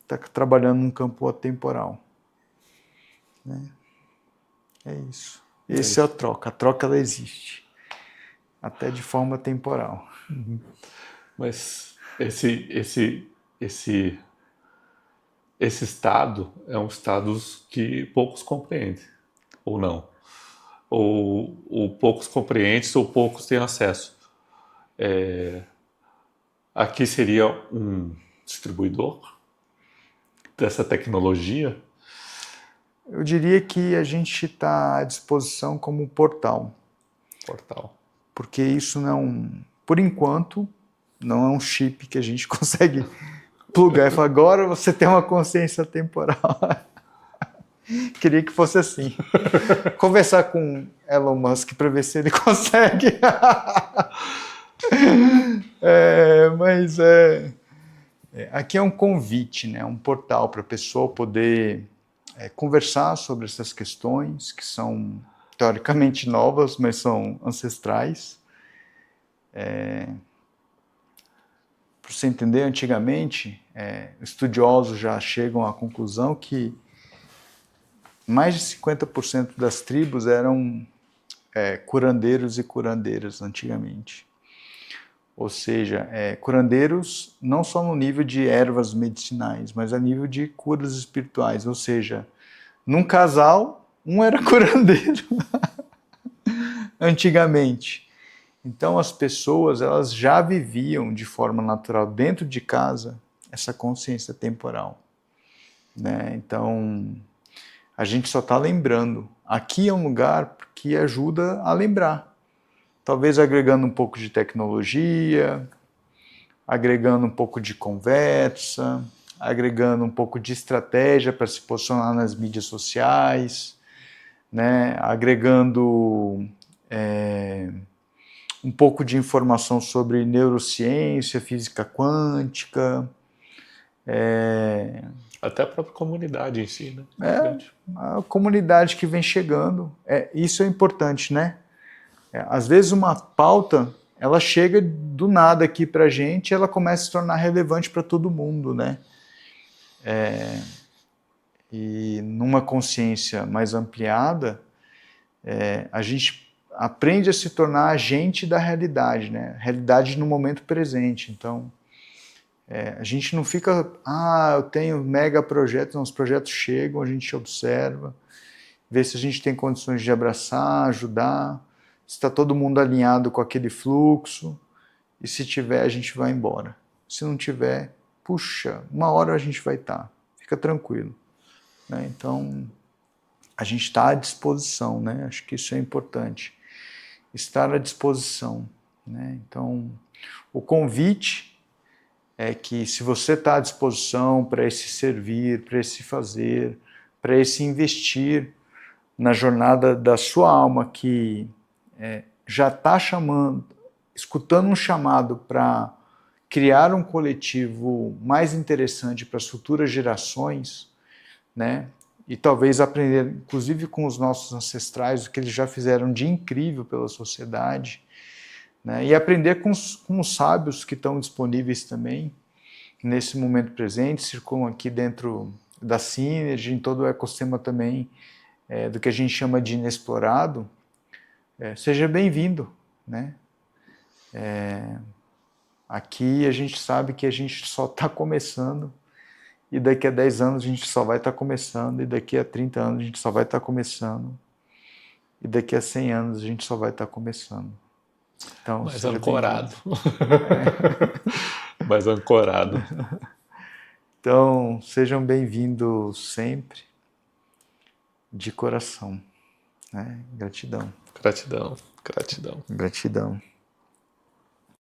está trabalhando num campo atemporal. Né? É isso. Essa é a troca. A troca, ela existe. Até de forma temporal. Mas esse estado é um estado que poucos compreendem, ou não. Ou poucos compreendem, ou poucos têm acesso. Aqui seria um distribuidor dessa tecnologia? Eu diria que a gente está à disposição como um portal. Portal. Porque isso não, por enquanto, não é um chip que a gente consegue plugar e falar, agora você tem uma consciência temporal. Queria que fosse assim. Conversar com Elon Musk para ver se ele consegue. Mas aqui é um convite, né? Um portal para a pessoa poder conversar sobre essas questões que são teoricamente novas, mas são ancestrais. Para você entender, antigamente, estudiosos já chegam à conclusão que mais de 50% das tribos eram curandeiros e curandeiras antigamente. Ou seja, curandeiros não só no nível de ervas medicinais, mas a nível de curas espirituais. Ou seja, num casal, um era curandeiro antigamente. Então as pessoas elas já viviam de forma natural dentro de casa essa consciência temporal. Né? Então a gente só está lembrando. Aqui é um lugar que ajuda a lembrar. Talvez agregando um pouco de tecnologia, agregando um pouco de conversa, agregando um pouco de estratégia para se posicionar nas mídias sociais, né? Agregando um pouco de informação sobre neurociência, física quântica. Até a própria comunidade em si, né? A comunidade que vem chegando. Isso é importante, né? Às vezes uma pauta, ela chega do nada aqui pra gente e ela começa a se tornar relevante para todo mundo, né? E numa consciência mais ampliada, a gente aprende a se tornar agente da realidade, né? Realidade no momento presente. Então, a gente não fica, eu tenho mega projetos, não, os projetos chegam, a gente observa, vê se a gente tem condições de abraçar, ajudar, se está todo mundo alinhado com aquele fluxo, e se tiver, a gente vai embora. Se não tiver, puxa, uma hora a gente vai estar, fica tranquilo. Né? Então, a gente está à disposição, né? Acho que isso é importante, estar à disposição. Né? Então, o convite é que se você está à disposição para esse servir, para esse fazer, para esse investir na jornada da sua alma que já está chamando, escutando um chamado para criar um coletivo mais interessante para as futuras gerações, né? E talvez aprender, inclusive com os nossos ancestrais, o que eles já fizeram de incrível pela sociedade, né? E aprender com os sábios que estão disponíveis também, nesse momento presente, circulam aqui dentro da Synergy, em todo o ecossistema também, do que a gente chama de inexplorado. Seja bem-vindo. Né? Aqui a gente sabe que a gente só está começando, e daqui a 10 anos a gente só vai estar começando, e daqui a 30 anos a gente só vai estar começando, e daqui a 100 anos a gente só vai estar começando. Então, Mais seja ancorado. Mais ancorado. Então, sejam bem-vindos sempre, de coração. Né? Gratidão. Gratidão, gratidão. Gratidão.